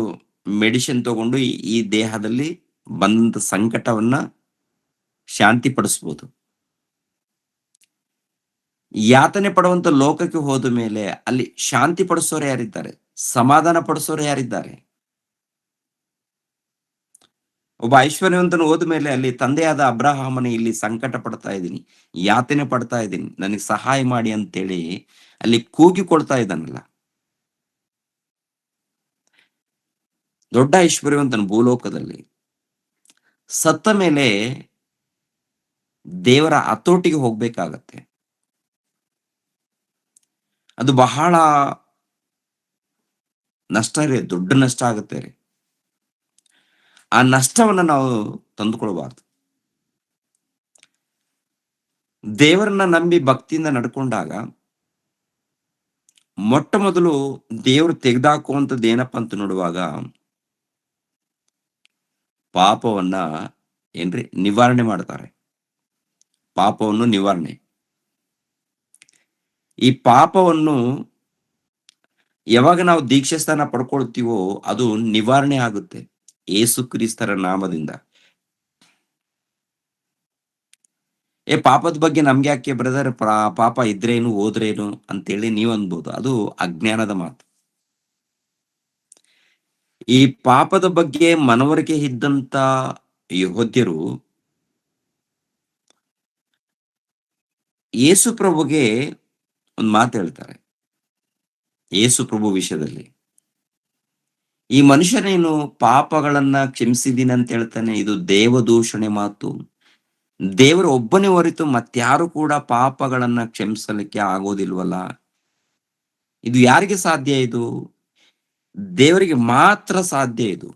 A: ಮೆಡಿಸಿನ್ ತಗೊಂಡು ಈ ದೇಹದಲ್ಲಿ ಬಂದ ಸಂಕಟವನ್ನ ಶಾಂತಿ ಪಡಿಸ್ಬೋದು. ಯಾತನೆ ಪಡುವಂತ ಲೋಕಕ್ಕೆ ಹೋದ ಮೇಲೆ ಅಲ್ಲಿ ಶಾಂತಿ ಪಡಿಸೋರು ಯಾರಿದ್ದಾರೆ? ಸಮಾಧಾನ ಪಡಿಸೋರು ಯಾರಿದ್ದಾರೆ? ಒಬ್ಬ ಐಶ್ವರ್ಯವಂತನು ಹೋದ ಮೇಲೆ ಅಲ್ಲಿ ತಂದೆಯಾದ ಅಬ್ರಹಾಮನ ಇಲ್ಲಿ ಸಂಕಟ ಪಡ್ತಾ ಇದ್ದೀನಿ, ಯಾತನೆ ಪಡ್ತಾ ಇದ್ದೀನಿ, ನನಗೆ ಸಹಾಯ ಮಾಡಿ ಅಂತೇಳಿ ಅಲ್ಲಿ ಕೂಗಿಕೊಳ್ತಾ ಇದ್ದಾನಲ್ಲ. ದೊಡ್ಡ ಐಶ್ವರ್ಯವಂತನು ಭೂಲೋಕದಲ್ಲಿ ಸತ್ತ ಮೇಲೆ ದೇವರ ಹತೋಟಿಗೆ ಹೋಗ್ಬೇಕಾಗತ್ತೆ. ಅದು ಬಹಳ ನಷ್ಟ ರೀ, ದೊಡ್ಡ ನಷ್ಟ ಆಗುತ್ತೆ ರೀ. ಆ ನಷ್ಟವನ್ನ ನಾವು ತಂದುಕೊಳ್ಬಾರ್ದು. ದೇವರನ್ನ ನಂಬಿ ಭಕ್ತಿಯಿಂದ ನಡ್ಕೊಂಡಾಗ ಮೊಟ್ಟ ಮೊದಲು ದೇವರು ತೆಗೆದಾಕುವಂಥದ್ದು ಏನಪ್ಪಾ ಅಂತ ನೋಡುವಾಗ ಪಾಪವನ್ನ ಏನ್ರಿ ನಿವಾರಣೆ ಮಾಡ್ತಾರೆ. ಪಾಪವನ್ನು ನಿವಾರಣೆ. ಈ ಪಾಪವನ್ನು ಯಾವಾಗ ನಾವು ದೀಕ್ಷೆ ಸ್ಥಾನ ಪಡ್ಕೊಳ್ತೀವೋ ಅದು ನಿವಾರಣೆ ಆಗುತ್ತೆ ಏಸು ಕ್ರಿಸ್ತರ ನಾಮದಿಂದ. ಪಾಪದ ಬಗ್ಗೆ ನಮ್ಗೆ ಯಾಕೆ ಬ್ರದರ್, ಪಾಪ ಇದ್ರೇನು ಹೋದ್ರೇನು ಅಂತೇಳಿ ನೀವ್ ಅನ್ಬೋದು. ಅದು ಅಜ್ಞಾನದ ಮಾತು. ಈ ಪಾಪದ ಬಗ್ಗೆ ಮನವರಿಕೆ ಇದ್ದಂತ ಯೆಹೂದ್ಯರು ಯೇಸು ಪ್ರಭುಗೆ ಒಂದ್ ಮಾತು ಹೇಳ್ತಾರೆ. ಯೇಸು ಪ್ರಭು ವಿಷಯದಲ್ಲಿ, ಈ ಮನುಷ್ಯನೇನು ಪಾಪಗಳನ್ನ ಕ್ಷಮಿಸಿದೀನಿ ಅಂತ ಹೇಳ್ತಾನೆ, ಇದು ದೇವದೂಷಣೆ ಮಾತು. ದೇವರು ಒಬ್ಬನೇ ಹೊರತು ಮತ್ಯಾರು ಕೂಡ ಪಾಪಗಳನ್ನ ಕ್ಷಮಿಸಲಿಕ್ಕೆ ಆಗೋದಿಲ್ವಲ್ಲ. ಇದು ಯಾರಿಗೆ ಸಾಧ್ಯ? ಇದು ದೇವರಿಗೆ ಮಾತ್ರ ಸಾಧ್ಯ. ಇದು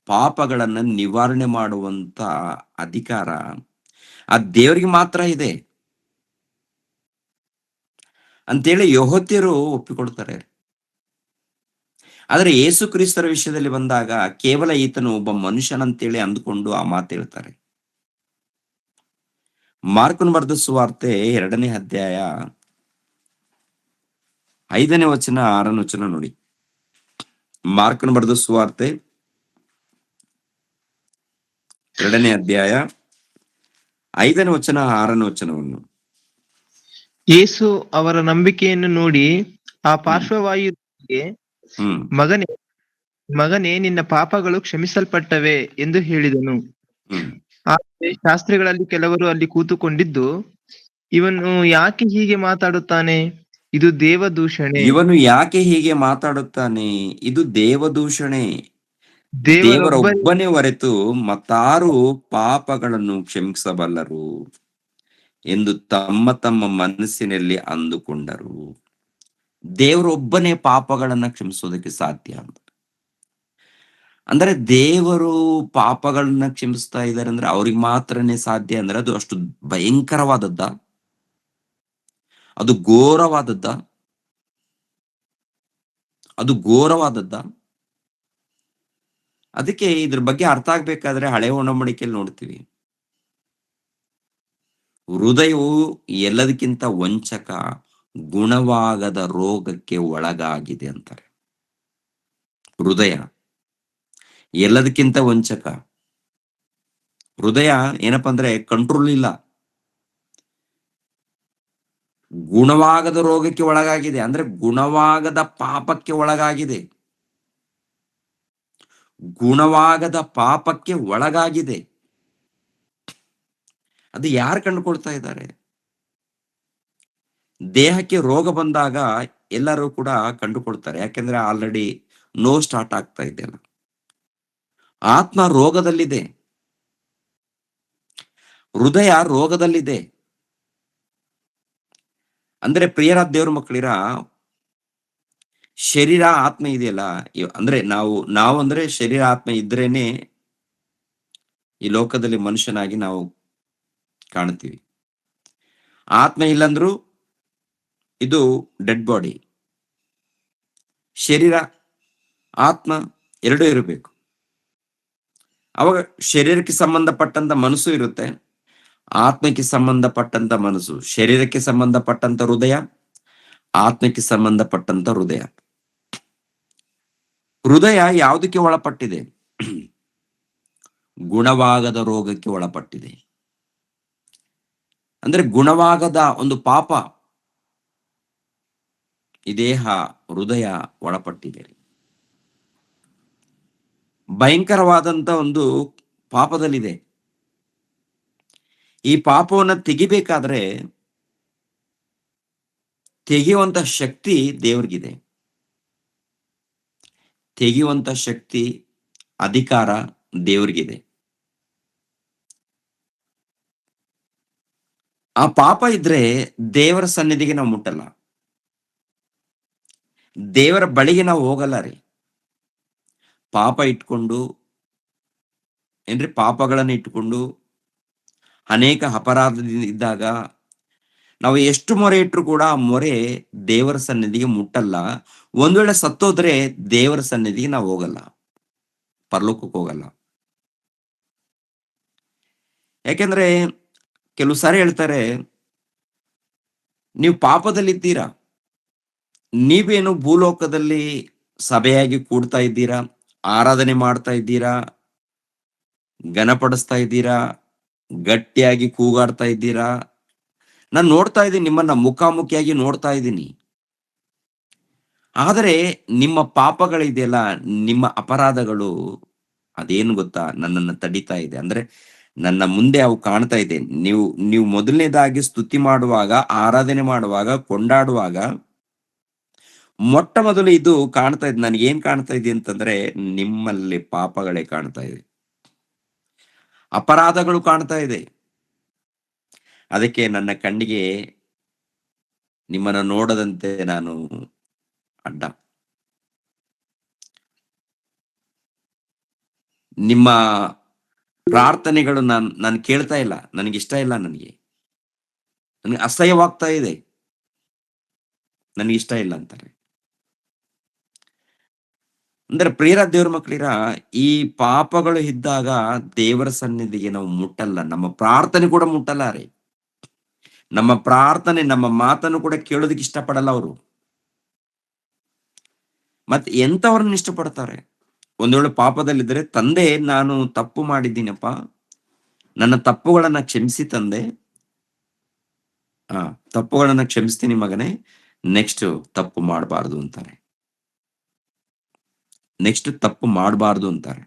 A: ಪಾಪಗಳನ್ನ ನಿವಾರಣೆ ಮಾಡುವಂತ ಅಧಿಕಾರ ಆ ದೇವರಿಗೆ ಮಾತ್ರ ಇದೆ ಅಂತೇಳಿ ಯೆಹೂದ್ಯರು ಒಪ್ಪಿಕೊಡ್ತಾರೆ. ಆದ್ರೆ ಯೇಸು ಕ್ರಿಸ್ತರ ವಿಷಯದಲ್ಲಿ ಬಂದಾಗ ಕೇವಲ ಈತನು ಒಬ್ಬ ಮನುಷ್ಯನಂತೇಳಿ ಅಂದುಕೊಂಡು ಆ ಮಾತು ಹೇಳ್ತಾರೆ. ಮಾರ್ಕನ ಬರೆದ ಸುವಾರ್ತೆ 2ನೇ ಅಧ್ಯಾಯ 5ನೇ ವಚನ 6ನೇ ವಚನ ನೋಡಿ. ಮಾರ್ಕನ ಬರೆದ ಸುವಾರ್ತೆ 2ನೇ ಅಧ್ಯಾಯ 5ನೇ ವಚನ 6ನೇ ವಚನವನ್ನು.
C: ಯೇಸು ಅವರ ನಂಬಿಕೆಯನ್ನು ನೋಡಿ ಆ ಪಾರ್ಶ್ವವಾಯುವಿಗೆ, ಮಗನೇ ಮಗನೇ ನಿನ್ನ ಪಾಪಗಳು ಕ್ಷಮಿಸಲ್ಪಟ್ಟವೆ ಎಂದು ಹೇಳಿದನು. ಆದರೆ ಶಾಸ್ತ್ರಿಗಳಲ್ಲಿ ಕೆಲವರು ಅಲ್ಲಿ ಕೂತುಕೊಂಡಿದ್ದು, ಇವನು ಯಾಕೆ ಹೀಗೆ ಮಾತಾಡುತ್ತಾನೆ, ಇದು ದೇವದೂಷಣೆ.
A: ಇದು ದೇವದೂಷಣೆ.
C: ದೇವರೊಬ್ಬನೇ
A: ದೇವರೊಬ್ಬನೇ ಹೊರತು ಮತ್ತಾರು ಪಾಪಗಳನ್ನು ಕ್ಷಮಿಸಬಲ್ಲರು ಎಂದು ತಮ್ಮ ತಮ್ಮ ಮನಸ್ಸಿನಲ್ಲಿ ಅಂದುಕೊಂಡರು. ದೇವರೊಬ್ಬನೇ ಪಾಪಗಳನ್ನ ಕ್ಷಮಿಸೋದಕ್ಕೆ ಸಾಧ್ಯ ಅಂತ. ಅಂದ್ರೆ ದೇವರು ಪಾಪಗಳನ್ನ ಕ್ಷಮಿಸ್ತಾ ಇದ್ದಾರೆ ಅಂದ್ರೆ ಅವ್ರಿಗೆ ಮಾತ್ರನೇ ಸಾಧ್ಯ ಅಂದ್ರೆ ಅದು ಅಷ್ಟು ಭಯಂಕರವಾದದ್ದ, ಅದು ಘೋರವಾದದ್ದ, ಅದಕ್ಕೆ ಇದ್ರ ಬಗ್ಗೆ ಅರ್ಥ ಆಗ್ಬೇಕಾದ್ರೆ ಹಳೆ ಒಡಂಬಡಿಕೆಯಲ್ಲಿ ನೋಡ್ತೀವಿ, ಹೃದಯವು ಎಲ್ಲದಕ್ಕಿಂತ ವಂಚಕ, ಗುಣವಾಗದ ರೋಗಕ್ಕೆ ಒಳಗಾಗಿದೆ ಅಂತಾರೆ. ಹೃದಯ ಎಲ್ಲದಕ್ಕಿಂತ ವಂಚಕ. ಹೃದಯ ಏನಪ್ಪಾ ಅಂದ್ರೆ ಕಂಟ್ರೋಲ್ ಇಲ್ಲ, ಗುಣವಾಗದ ರೋಗಕ್ಕೆ ಒಳಗಾಗಿದೆ ಅಂದ್ರೆ ಗುಣವಾಗದ ಪಾಪಕ್ಕೆ ಒಳಗಾಗಿದೆ. ಅದು ಯಾರು ಕಂಡುಕೊಳ್ತಾ ಇದ್ದಾರೆ? ದೇಹಕ್ಕೆ ರೋಗ ಬಂದಾಗ ಎಲ್ಲರೂ ಕೂಡ ಕಂಡುಕೊಳ್ತಾರೆ, ಯಾಕೆಂದ್ರೆ ಆಲ್ರೆಡಿ ನೋವು ಸ್ಟಾರ್ಟ್ ಆಗ್ತಾ ಇದೆಯಲ್ಲ. ಆತ್ಮ ರೋಗದಲ್ಲಿದೆ, ಹೃದಯ ರೋಗದಲ್ಲಿದೆ. ಅಂದ್ರೆ ಪ್ರಿಯರಾದ ದೇವ್ರ ಮಕ್ಕಳಿರ, ಶರೀರ ಆತ್ಮ ಇದೆಯಲ್ಲ, ಅಂದ್ರೆ ನಾವು ಅಂದ್ರೆ ಶರೀರ ಆತ್ಮ ಇದ್ರೇನೆ ಈ ಲೋಕದಲ್ಲಿ ಮನುಷ್ಯನಾಗಿ ನಾವು ಕಾಣ್ತೀವಿ. ಆತ್ಮ ಇಲ್ಲಂದ್ರೂ ಇದು ಡೆಡ್ ಬಾಡಿ. ಶರೀರ ಆತ್ಮ ಎರಡೂ ಇರಬೇಕು. ಅವಾಗ ಶರೀರಕ್ಕೆ ಸಂಬಂಧಪಟ್ಟಂತ ಮನಸ್ಸು ಇರುತ್ತೆ, ಆತ್ಮಕ್ಕೆ ಸಂಬಂಧಪಟ್ಟಂತ ಮನಸ್ಸು, ಶರೀರಕ್ಕೆ ಸಂಬಂಧಪಟ್ಟಂತ ಹೃದಯ, ಆತ್ಮಕ್ಕೆ ಸಂಬಂಧಪಟ್ಟಂತ ಹೃದಯ. ಹೃದಯ ಯಾವುದಕ್ಕೆ ಒಳಪಟ್ಟಿದೆ? ಗುಣವಾಗದ ರೋಗಕ್ಕೆ ಒಳಪಟ್ಟಿದೆ. ಅಂದ್ರೆ ಗುಣವಾಗದ ಒಂದು ಪಾಪ ಈ ದೇಹ, ಹೃದಯ ಒಳಪಟ್ಟಿದೆ. ಭಯಂಕರವಾದಂತ ಒಂದು ಪಾಪದಲ್ಲಿದೆ. ಈ ಪಾಪವನ್ನ ತೆಗಿಬೇಕಾದ್ರೆ ತೆಗೆಯುವಂತ ಶಕ್ತಿ ದೇವ್ರಿಗಿದೆ. ತೆಗೆಯುವಂತ ಶಕ್ತಿ, ಅಧಿಕಾರ ದೇವ್ರಿಗಿದೆ. ಆ ಪಾಪ ಇದ್ರೆ ದೇವರ ಸನ್ನಿಧಿಗೆ ನಾವು ಮುಟ್ಟಲ್ಲ, ದೇವರ ಬಳಿಗೆ ನಾವು ಹೋಗಲ್ಲ ರೀ. ಪಾಪ ಇಟ್ಕೊಂಡು ಪಾಪಗಳನ್ನ ಇಟ್ಟುಕೊಂಡು ಅನೇಕ ಅಪರಾಧದಿಂದ ಇದ್ದಾಗ ನಾವು ಎಷ್ಟು ಮೊರೆ ಇಟ್ಟರು ಕೂಡ ಆ ಮೊರೆ ದೇವರ ಸನ್ನಿಧಿಗೆ ಮುಟ್ಟಲ್ಲ. ಒಂದ್ ವೇಳೆ ಸತ್ತೋದ್ರೆ ದೇವರ ಸನ್ನಿಧಿಗೆ ನಾವು ಹೋಗಲ್ಲ, ಪರಲೋಕಕ್ಕೆ ಹೋಗಲ್ಲ. ಯಾಕೆಂದ್ರೆ ಕೆಲವು ಸಾರಿ ಹೇಳ್ತಾರೆ, ನೀವು ಪಾಪದಲ್ಲಿದ್ದೀರಾ, ನೀವೇನು ಭೂಲೋಕದಲ್ಲಿ ಸಭೆಯಾಗಿ ಕೂಡ್ತಾ ಇದ್ದೀರಾ, ಆರಾಧನೆ ಮಾಡ್ತಾ ಇದ್ದೀರಾ, ಘನಪಡಿಸ್ತಾ ಇದ್ದೀರಾ, ಗಟ್ಟಿಯಾಗಿ ಕೂಗಾಡ್ತಾ ಇದ್ದೀರಾ. ನಾನು ನೋಡ್ತಾ ಇದ್ದೀನಿ, ನಿಮ್ಮನ್ನ ಮುಖಾಮುಖಿಯಾಗಿ ನೋಡ್ತಾ ಇದ್ದೀನಿ. ಆದರೆ ನಿಮ್ಮ ಪಾಪಗಳಿದೆಯಲ್ಲ, ನಿಮ್ಮ ಅಪರಾಧಗಳು ಅದೇನು ಗೊತ್ತಾ, ನನ್ನನ್ನು ತಡಿತಾ ಇದೆ. ಅಂದ್ರೆ ನನ್ನ ಮುಂದೆ ಅವು ಕಾಣ್ತಾ ಇದೆ. ನೀವು ಮೊದಲನೇದಾಗಿ ಸ್ತುತಿ ಮಾಡುವಾಗ, ಆರಾಧನೆ ಮಾಡುವಾಗ, ಕೊಂಡಾಡುವಾಗ ಮೊಟ್ಟ ಮೊದಲು ಇದು ಕಾಣ್ತಾ ಇದೆ. ನನಗೇನ್ ಕಾಣ್ತಾ ಇದೆ ಅಂತಂದ್ರೆ, ನಿಮ್ಮಲ್ಲಿ ಪಾಪಗಳೇ ಕಾಣ್ತಾ ಇದೆ, ಅಪರಾಧಗಳು ಕಾಣ್ತಾ ಇದೆ. ಅದಕ್ಕೆ ನನ್ನ ಕಣ್ಣಿಗೆ ನಿಮ್ಮನ್ನು ನೋಡದಂತೆ ನಾನು ಅಡ್ಡ. ನಿಮ್ಮ ಪ್ರಾರ್ಥನೆಗಳು ನಾನು ಕೇಳ್ತಾ ಇಲ್ಲ, ನನಗಿಷ್ಟ ಇಲ್ಲ, ನನಗೆ ಅಸಹ್ಯವಾಗ್ತಾ ಇದೆ, ನನಗಿಷ್ಟ ಇಲ್ಲ ಅಂತಾರೆ. ಅಂದ್ರೆ ಪ್ರಿಯರ ದೇವ್ರ ಮಕ್ಕಳಿರ, ಈ ಪಾಪಗಳು ಇದ್ದಾಗ ದೇವರ ಸನ್ನಿಧಿಗೆ ನಾವು ಮುಟ್ಟಲ್ಲ, ನಮ್ಮ ಪ್ರಾರ್ಥನೆ ಕೂಡ ಮುಟ್ಟಲ್ಲ ರೀ. ನಮ್ಮ ಪ್ರಾರ್ಥನೆ, ನಮ್ಮ ಮಾತನ್ನು ಕೂಡ ಕೇಳೋದಕ್ಕೆ ಇಷ್ಟಪಡಲ್ಲ ಅವರು. ಮತ್ತೆ ಎಂತವ್ರನ್ನ ಇಷ್ಟಪಡ್ತಾರೆ? ಒಂದ್ ವೇಳೆ ಪಾಪದಲ್ಲಿದ್ರೆ, ತಂದೆ ನಾನು ತಪ್ಪು ಮಾಡಿದ್ದೀನಪ್ಪ, ನನ್ನ ತಪ್ಪುಗಳನ್ನ ಕ್ಷಮಿಸಿ ತಂದೆ, ತಪ್ಪುಗಳನ್ನ ಕ್ಷಮಿಸ್ತೀನಿ ಮಗನೇ, ನೆಕ್ಸ್ಟ್ ತಪ್ಪು ಮಾಡಬಾರ್ದು ಅಂತಾರೆ. ನೆಕ್ಸ್ಟ್ ತಪ್ಪು ಮಾಡಬಾರ್ದು ಅಂತಾರೆ.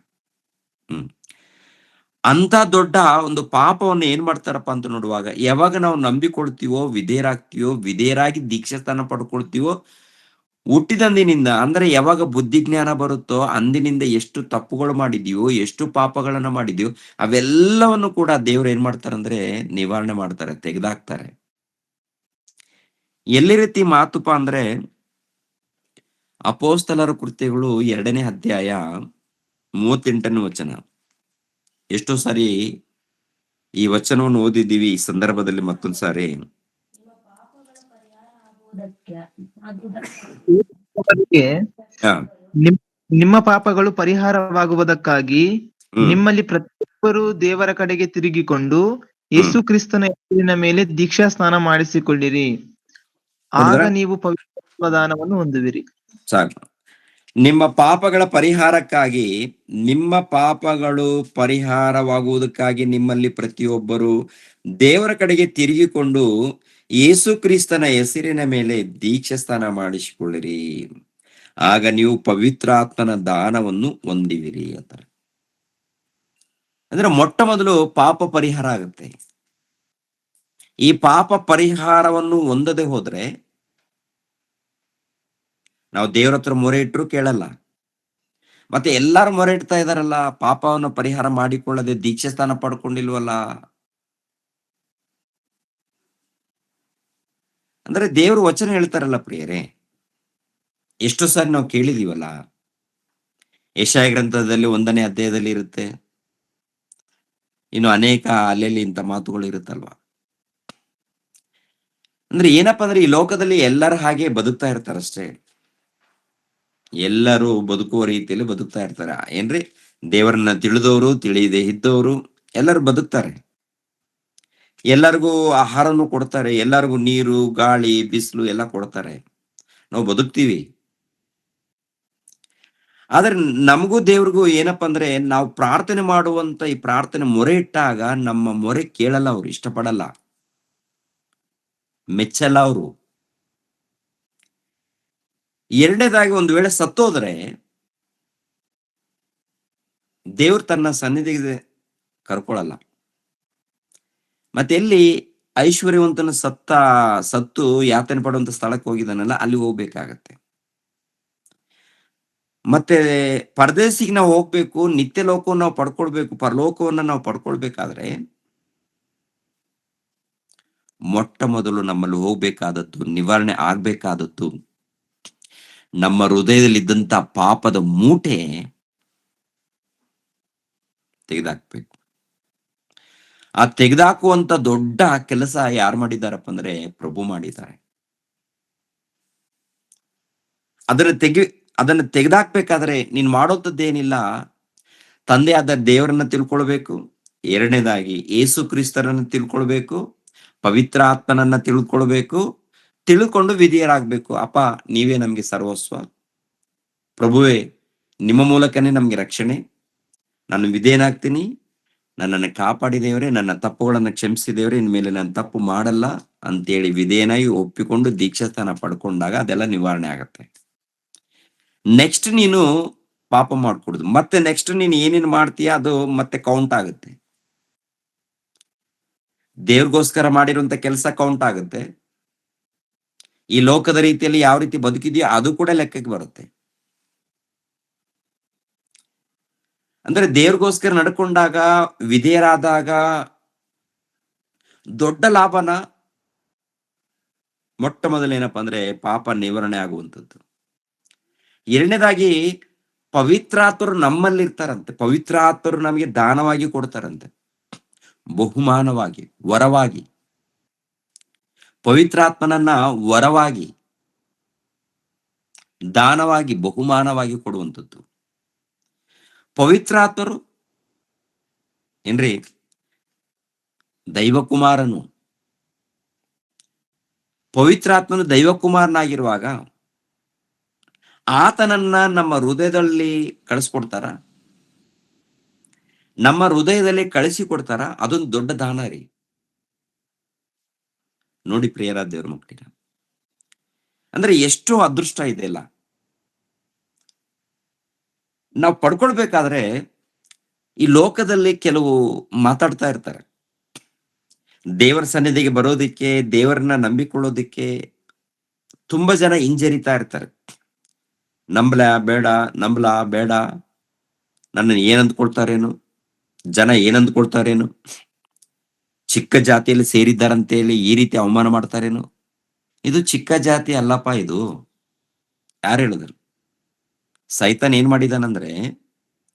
A: ಅಂತ ದೊಡ್ಡ ಒಂದು ಪಾಪವನ್ನು ಏನ್ ಮಾಡ್ತಾರಪ್ಪ ಅಂತ ನೋಡುವಾಗ, ಯಾವಾಗ ನಾವು ನಂಬಿಕೊಳ್ತೀವೋ, ವಿಧೇಯರಾಗಿ ದೀಕ್ಷಾಸ್ಥಾನ ಪಡ್ಕೊಳ್ತೀವೋ, ಹುಟ್ಟಿದಂದಿನಿಂದ, ಅಂದ್ರೆ ಯಾವಾಗ ಬುದ್ಧಿ ಜ್ಞಾನ ಬರುತ್ತೋ ಅಂದಿನಿಂದ ಎಷ್ಟು ತಪ್ಪುಗಳು ಮಾಡಿದೀವೋ, ಎಷ್ಟು ಪಾಪಗಳನ್ನ ಮಾಡಿದೀವೋ, ಅವೆಲ್ಲವನ್ನು ಕೂಡ ದೇವ್ರು ಏನ್ ಮಾಡ್ತಾರಂದ್ರೆ ನಿವಾರಣೆ ಮಾಡ್ತಾರೆ, ತೆಗೆದಾಕ್ತಾರೆ. ಎಲ್ಲಿ ರೀತಿ ಮಾತುಪ ಅಂದ್ರೆ, ಅಪೋಸ್ತಲರ ಕೃತ್ಯಗಳು 2ನೇ ಅಧ್ಯಾಯ 38ನೇ ವಚನ. ಎಷ್ಟೋ ಸಾರಿ ಈ ವಚನವನ್ನು ಓದಿದ್ದೀವಿ, ಈ ಸಂದರ್ಭದಲ್ಲಿ ಮತ್ತೊಂದ್ ಸಾರಿ
C: ನಿಮ್ಮ ಪಾಪಗಳು ಪರಿಹಾರವಾಗುವುದಕ್ಕಾಗಿ ನಿಮ್ಮಲ್ಲಿ ಪ್ರತಿಯೊಬ್ಬರು ದೇವರ ಕಡೆಗೆ ತಿರುಗಿಕೊಂಡು ಯೇಸು ಕ್ರಿಸ್ತನ ಹೆಸರಿನ ಮೇಲೆ ದೀಕ್ಷಾ ಸ್ನಾನ ಮಾಡಿಸಿಕೊಳ್ಳಿರಿ, ಆಗ ನೀವು ಪವಿತ್ರ ದಾನವನ್ನು ಹೊಂದುವಿರಿ.
A: ಸಾಕು. ನಿಮ್ಮ ಪಾಪಗಳ ಪರಿಹಾರಕ್ಕಾಗಿ, ನಿಮ್ಮ ಪಾಪಗಳು ಪರಿಹಾರವಾಗುವುದಕ್ಕಾಗಿ ನಿಮ್ಮಲ್ಲಿ ಪ್ರತಿಯೊಬ್ಬರು ದೇವರ ಕಡೆಗೆ ತಿರುಗಿಕೊಂಡು ಯೇಸು ಕ್ರಿಸ್ತನ ಹೆಸರಿನ ಮೇಲೆ ದೀಕ್ಷಾಸ್ನಾನ ಮಾಡಿಸಿಕೊಳ್ಳಿರಿ, ಆಗ ನೀವು ಪವಿತ್ರಾತ್ಮನ ದಾನವನ್ನು ಹೊಂದಿವಿರಿ ಅಂತಾರೆ. ಅಂದ್ರೆ ಮೊಟ್ಟ ಮೊದಲು ಪಾಪ ಪರಿಹಾರ ಆಗುತ್ತೆ. ಈ ಪಾಪ ಪರಿಹಾರವನ್ನು ಹೊಂದದೆ ಹೋದ್ರೆ ನಾವು ದೇವ್ರ ಹತ್ರ ಮೊರೆ ಇಟ್ಟರು ಕೇಳಲ್ಲ. ಮತ್ತೆ ಎಲ್ಲಾರು ಮೊರೆ ಇಡ್ತಾ ಇದಾರಲ್ಲ, ಪಾಪವನ್ನು ಪರಿಹಾರ ಮಾಡಿಕೊಳ್ಳದೆ ದೀಕ್ಷಾಸ್ಥಾನ ಪಡ್ಕೊಂಡಿಲ್ವಲ್ಲ. ಅಂದ್ರೆ ದೇವ್ರ ವಚನ ಹೇಳ್ತಾರಲ್ಲ ಪ್ರಿಯರೇ, ಎಷ್ಟೋ ಸಾರಿ ನಾವು ಕೇಳಿದೀವಲ್ಲ. ಯೆಶಾಯ ಗ್ರಂಥದಲ್ಲಿ 1ನೇ ಅಧ್ಯಾಯದಲ್ಲಿ ಇರುತ್ತೆ, ಇನ್ನು ಅನೇಕ ಅಲ್ಲೆಲ್ಲಿ ಇಂಥ ಮಾತುಗಳು ಇರುತ್ತಲ್ವಾ. ಅಂದ್ರೆ ಏನಪ್ಪಾ ಅಂದ್ರೆ, ಈ ಲೋಕದಲ್ಲಿ ಎಲ್ಲರ ಹಾಗೆ ಬದುಕ್ತಾ ಇರ್ತಾರಷ್ಟೇ. ಎಲ್ಲರೂ ಬದುಕುವ ರೀತಿಯಲ್ಲಿ ಬದುಕ್ತಾ ಇರ್ತಾರೆ. ಏನ್ರಿ, ದೇವರನ್ನ ತಿಳಿದವರು, ತಿಳಿಯದೆ ಇದ್ದವರು ಎಲ್ಲರೂ ಬದುಕ್ತಾರೆ. ಎಲ್ಲರಿಗೂ ಆಹಾರನು ಕೊಡ್ತಾರೆ, ಎಲ್ಲರಿಗೂ ನೀರು, ಗಾಳಿ, ಬಿಸಿಲು ಎಲ್ಲ ಕೊಡ್ತಾರೆ, ನಾವು ಬದುಕ್ತೀವಿ. ಆದ್ರೆ ನಮಗೂ ದೇವ್ರಿಗೂ ಏನಪ್ಪಾ ಅಂದ್ರೆ, ನಾವು ಪ್ರಾರ್ಥನೆ ಮಾಡುವಂತ ಈ ಪ್ರಾರ್ಥನೆ ಮೊರೆ ಇಟ್ಟಾಗ ನಮ್ಮ ಮೊರೆ ಕೇಳಲ್ಲ, ಅವ್ರು ಇಷ್ಟಪಡಲ್ಲ, ಮೆಚ್ಚಲ್ಲ ಅವರು. ಎರಡನೇದಾಗಿ, ಒಂದು ವೇಳೆ ಸತ್ತೋದ್ರೆ ದೇವ್ರು ತನ್ನ ಸನ್ನಿಧಿಗೆ ಕರ್ಕೊಳಲ್ಲ. ಮತ್ತೆ ಎಲ್ಲಿ ಐಶ್ವರ್ಯವಂತನ ಸತ್ತು ಯಾತನೆ ಪಡುವಂತ ಸ್ಥಳಕ್ಕೆ ಹೋಗಿದಾನಲ್ಲ, ಅಲ್ಲಿ ಹೋಗ್ಬೇಕಾಗತ್ತೆ. ಮತ್ತೆ ಪರದೇಶಿಗೆ ನಾವು ಹೋಗ್ಬೇಕು, ನಿತ್ಯ ಲೋಕವನ್ನು ನಾವು ಪಡ್ಕೊಳ್ಬೇಕು, ಪರಲೋಕವನ್ನ ನಾವು ಪಡ್ಕೊಳ್ಬೇಕಾದ್ರೆ ಮೊಟ್ಟ ಮೊದಲು ನಮ್ಮಲ್ಲಿ ಹೋಗ್ಬೇಕಾದದ್ದು, ನಿವಾರಣೆ ಆಗ್ಬೇಕಾದದ್ದು, ನಮ್ಮ ಹೃದಯದಲ್ಲಿದ್ದಂತ ಪಾಪದ ಮೂಟೆ ತೆಗೆದಾಕ್ಬೇಕು. ಆ ತೆಗೆದಾಕುವಂತ ದೊಡ್ಡ ಕೆಲಸ ಯಾರು ಮಾಡಿದಾರಪ್ಪ ಅಂದ್ರೆ, ಪ್ರಭು ಮಾಡಿದ್ದಾರೆ. ಅದನ್ನ ತೆಗೆದಾಕ್ಬೇಕಾದ್ರೆ ನೀನ್ ಮಾಡೋದದ್ದೇನಿಲ್ಲ, ತಂದೆಯಾದ ದೇವರನ್ನ ತಿಳ್ಕೊಳ್ಬೇಕು, ಎರಡನೇದಾಗಿ ಯೇಸು ಕ್ರಿಸ್ತರನ್ನ ತಿಳ್ಕೊಳ್ಬೇಕು, ಪವಿತ್ರ ಆತ್ಮನನ್ನ ತಿಳ್ಕೊಳ್ಬೇಕು, ತಿಳ್ಕೊಂಡು ವಿಧೇಯರಾಗಬೇಕು. ಅಪ್ಪ, ನೀವೇ ನಮ್ಗೆ ಸರ್ವಸ್ವ. ಪ್ರಭುವೇ, ನಿಮ್ಮ ಮೂಲಕನೇ ನಮ್ಗೆ ರಕ್ಷಣೆ. ನಾನು ವಿಧೇಯನಾಗ್ತೀನಿ. ನನ್ನನ್ನು ಕಾಪಾಡಿ ದೇವರೇ, ನನ್ನ ತಪ್ಪುಗಳನ್ನು ಕ್ಷಮಿಸಿ ದೇವರೇ, ಇನ್ಮೇಲೆ ನಾನು ತಪ್ಪು ಮಾಡಲ್ಲ ಅಂತೇಳಿ ವಿಧೇಯನಾಗಿ ಒಪ್ಪಿಕೊಂಡು ದೀಕ್ಷಾಸ್ಥಾನ ಪಡ್ಕೊಂಡಾಗ ಅದೆಲ್ಲ ನಿವಾರಣೆ ಆಗತ್ತೆ. ನೆಕ್ಸ್ಟ್ ನೀನು ಪಾಪ ಮಾಡ್ಕೊಡುದು, ಮತ್ತೆ ನೆಕ್ಸ್ಟ್ ನೀನು ಏನೇನು ಮಾಡ್ತೀಯ ಅದು ಮತ್ತೆ ಕೌಂಟ್ ಆಗುತ್ತೆ. ದೇವ್ರಿಗೋಸ್ಕರ ಮಾಡಿರುವಂತ ಕೆಲಸ ಕೌಂಟ್ ಆಗುತ್ತೆ. ಈ ಲೋಕದ ರೀತಿಯಲ್ಲಿ ಯಾವ ರೀತಿ ಬದುಕಿದೆಯೋ ಅದು ಕೂಡ ಲೆಕ್ಕಕ್ಕೆ ಬರುತ್ತೆ. ಅಂದ್ರೆ ದೇವ್ರಿಗೋಸ್ಕರ ನಡ್ಕೊಂಡಾಗ, ವಿಧೇಯರಾದಾಗ ದೊಡ್ಡ ಲಾಭನ ಮೊಟ್ಟ ಮೊದಲೇನಪ್ಪ ಅಂದ್ರೆ ಪಾಪ ನಿವಾರಣೆ ಆಗುವಂಥದ್ದು. ಎರಡನೇದಾಗಿ ಪವಿತ್ರಾತ್ಮರು ನಮ್ಮಲ್ಲಿರ್ತಾರಂತೆ. ಪವಿತ್ರಾತ್ಮರು ನಮಗೆ ದಾನವಾಗಿ ಕೊಡ್ತಾರಂತೆ, ಬಹುಮಾನವಾಗಿ, ವರವಾಗಿ. ಪವಿತ್ರಾತ್ಮನನ್ನ ವರವಾಗಿ, ದಾನವಾಗಿ, ಬಹುಮಾನವಾಗಿ ಕೊಡುವಂಥದ್ದು. ಪವಿತ್ರಾತ್ಮರು ಏನ್ರಿ, ದೈವಕುಮಾರನು. ಪವಿತ್ರಾತ್ಮನು ದೈವಕುಮಾರನಾಗಿರುವಾಗ ಆತನನ್ನ ನಮ್ಮ ಹೃದಯದಲ್ಲಿ ಕಳಿಸ್ಕೊಡ್ತಾರ, ನಮ್ಮ ಹೃದಯದಲ್ಲಿ ಕಳಿಸಿಕೊಡ್ತಾರ. ಅದೊಂದು ದೊಡ್ಡ ದಾನ ರೀ. ನೋಡಿ ಪ್ರಿಯರಾದ ದೇವ್ರ ಮಕ್ಕಳಿನ, ಅಂದ್ರೆ ಎಷ್ಟು ಅದೃಷ್ಟ ಇದೆಯಲ್ಲ. ನಾವು ಪಡ್ಕೊಳ್ಬೇಕಾದ್ರೆ ಈ ಲೋಕದಲ್ಲಿ ಕೆಲವು ಮಾತಾಡ್ತಾ ಇರ್ತಾರೆ. ದೇವರ ಸನ್ನಿಧಿಗೆ ಬರೋದಿಕ್ಕೆ, ದೇವರನ್ನ ನಂಬಿಕೊಳ್ಳೋದಿಕ್ಕೆ ತುಂಬಾ ಜನ ಹಿಂಜರಿತಾ ಇರ್ತಾರೆ. ನಂಬಲ ಬೇಡ, ನನ್ನನ್ನು ಏನಂದ್ಕೊಳ್ತಾರೇನು, ಜನ ಏನಂದ್ಕೊಳ್ತಾರೇನು, ಚಿಕ್ಕ ಜಾತಿಯಲ್ಲಿ ಸೇರಿದ್ದಾರಂತೇಳಿ ಈ ರೀತಿ ಅವಮಾನ ಮಾಡ್ತಾರೇನು. ಇದು ಚಿಕ್ಕ ಜಾತಿ ಅಲ್ಲಪ್ಪ. ಇದು ಯಾರು ಹೇಳಿದ್ರು? ಸೈತಾನ್ ಏನ್ ಮಾಡಿದಾನಂದ್ರೆ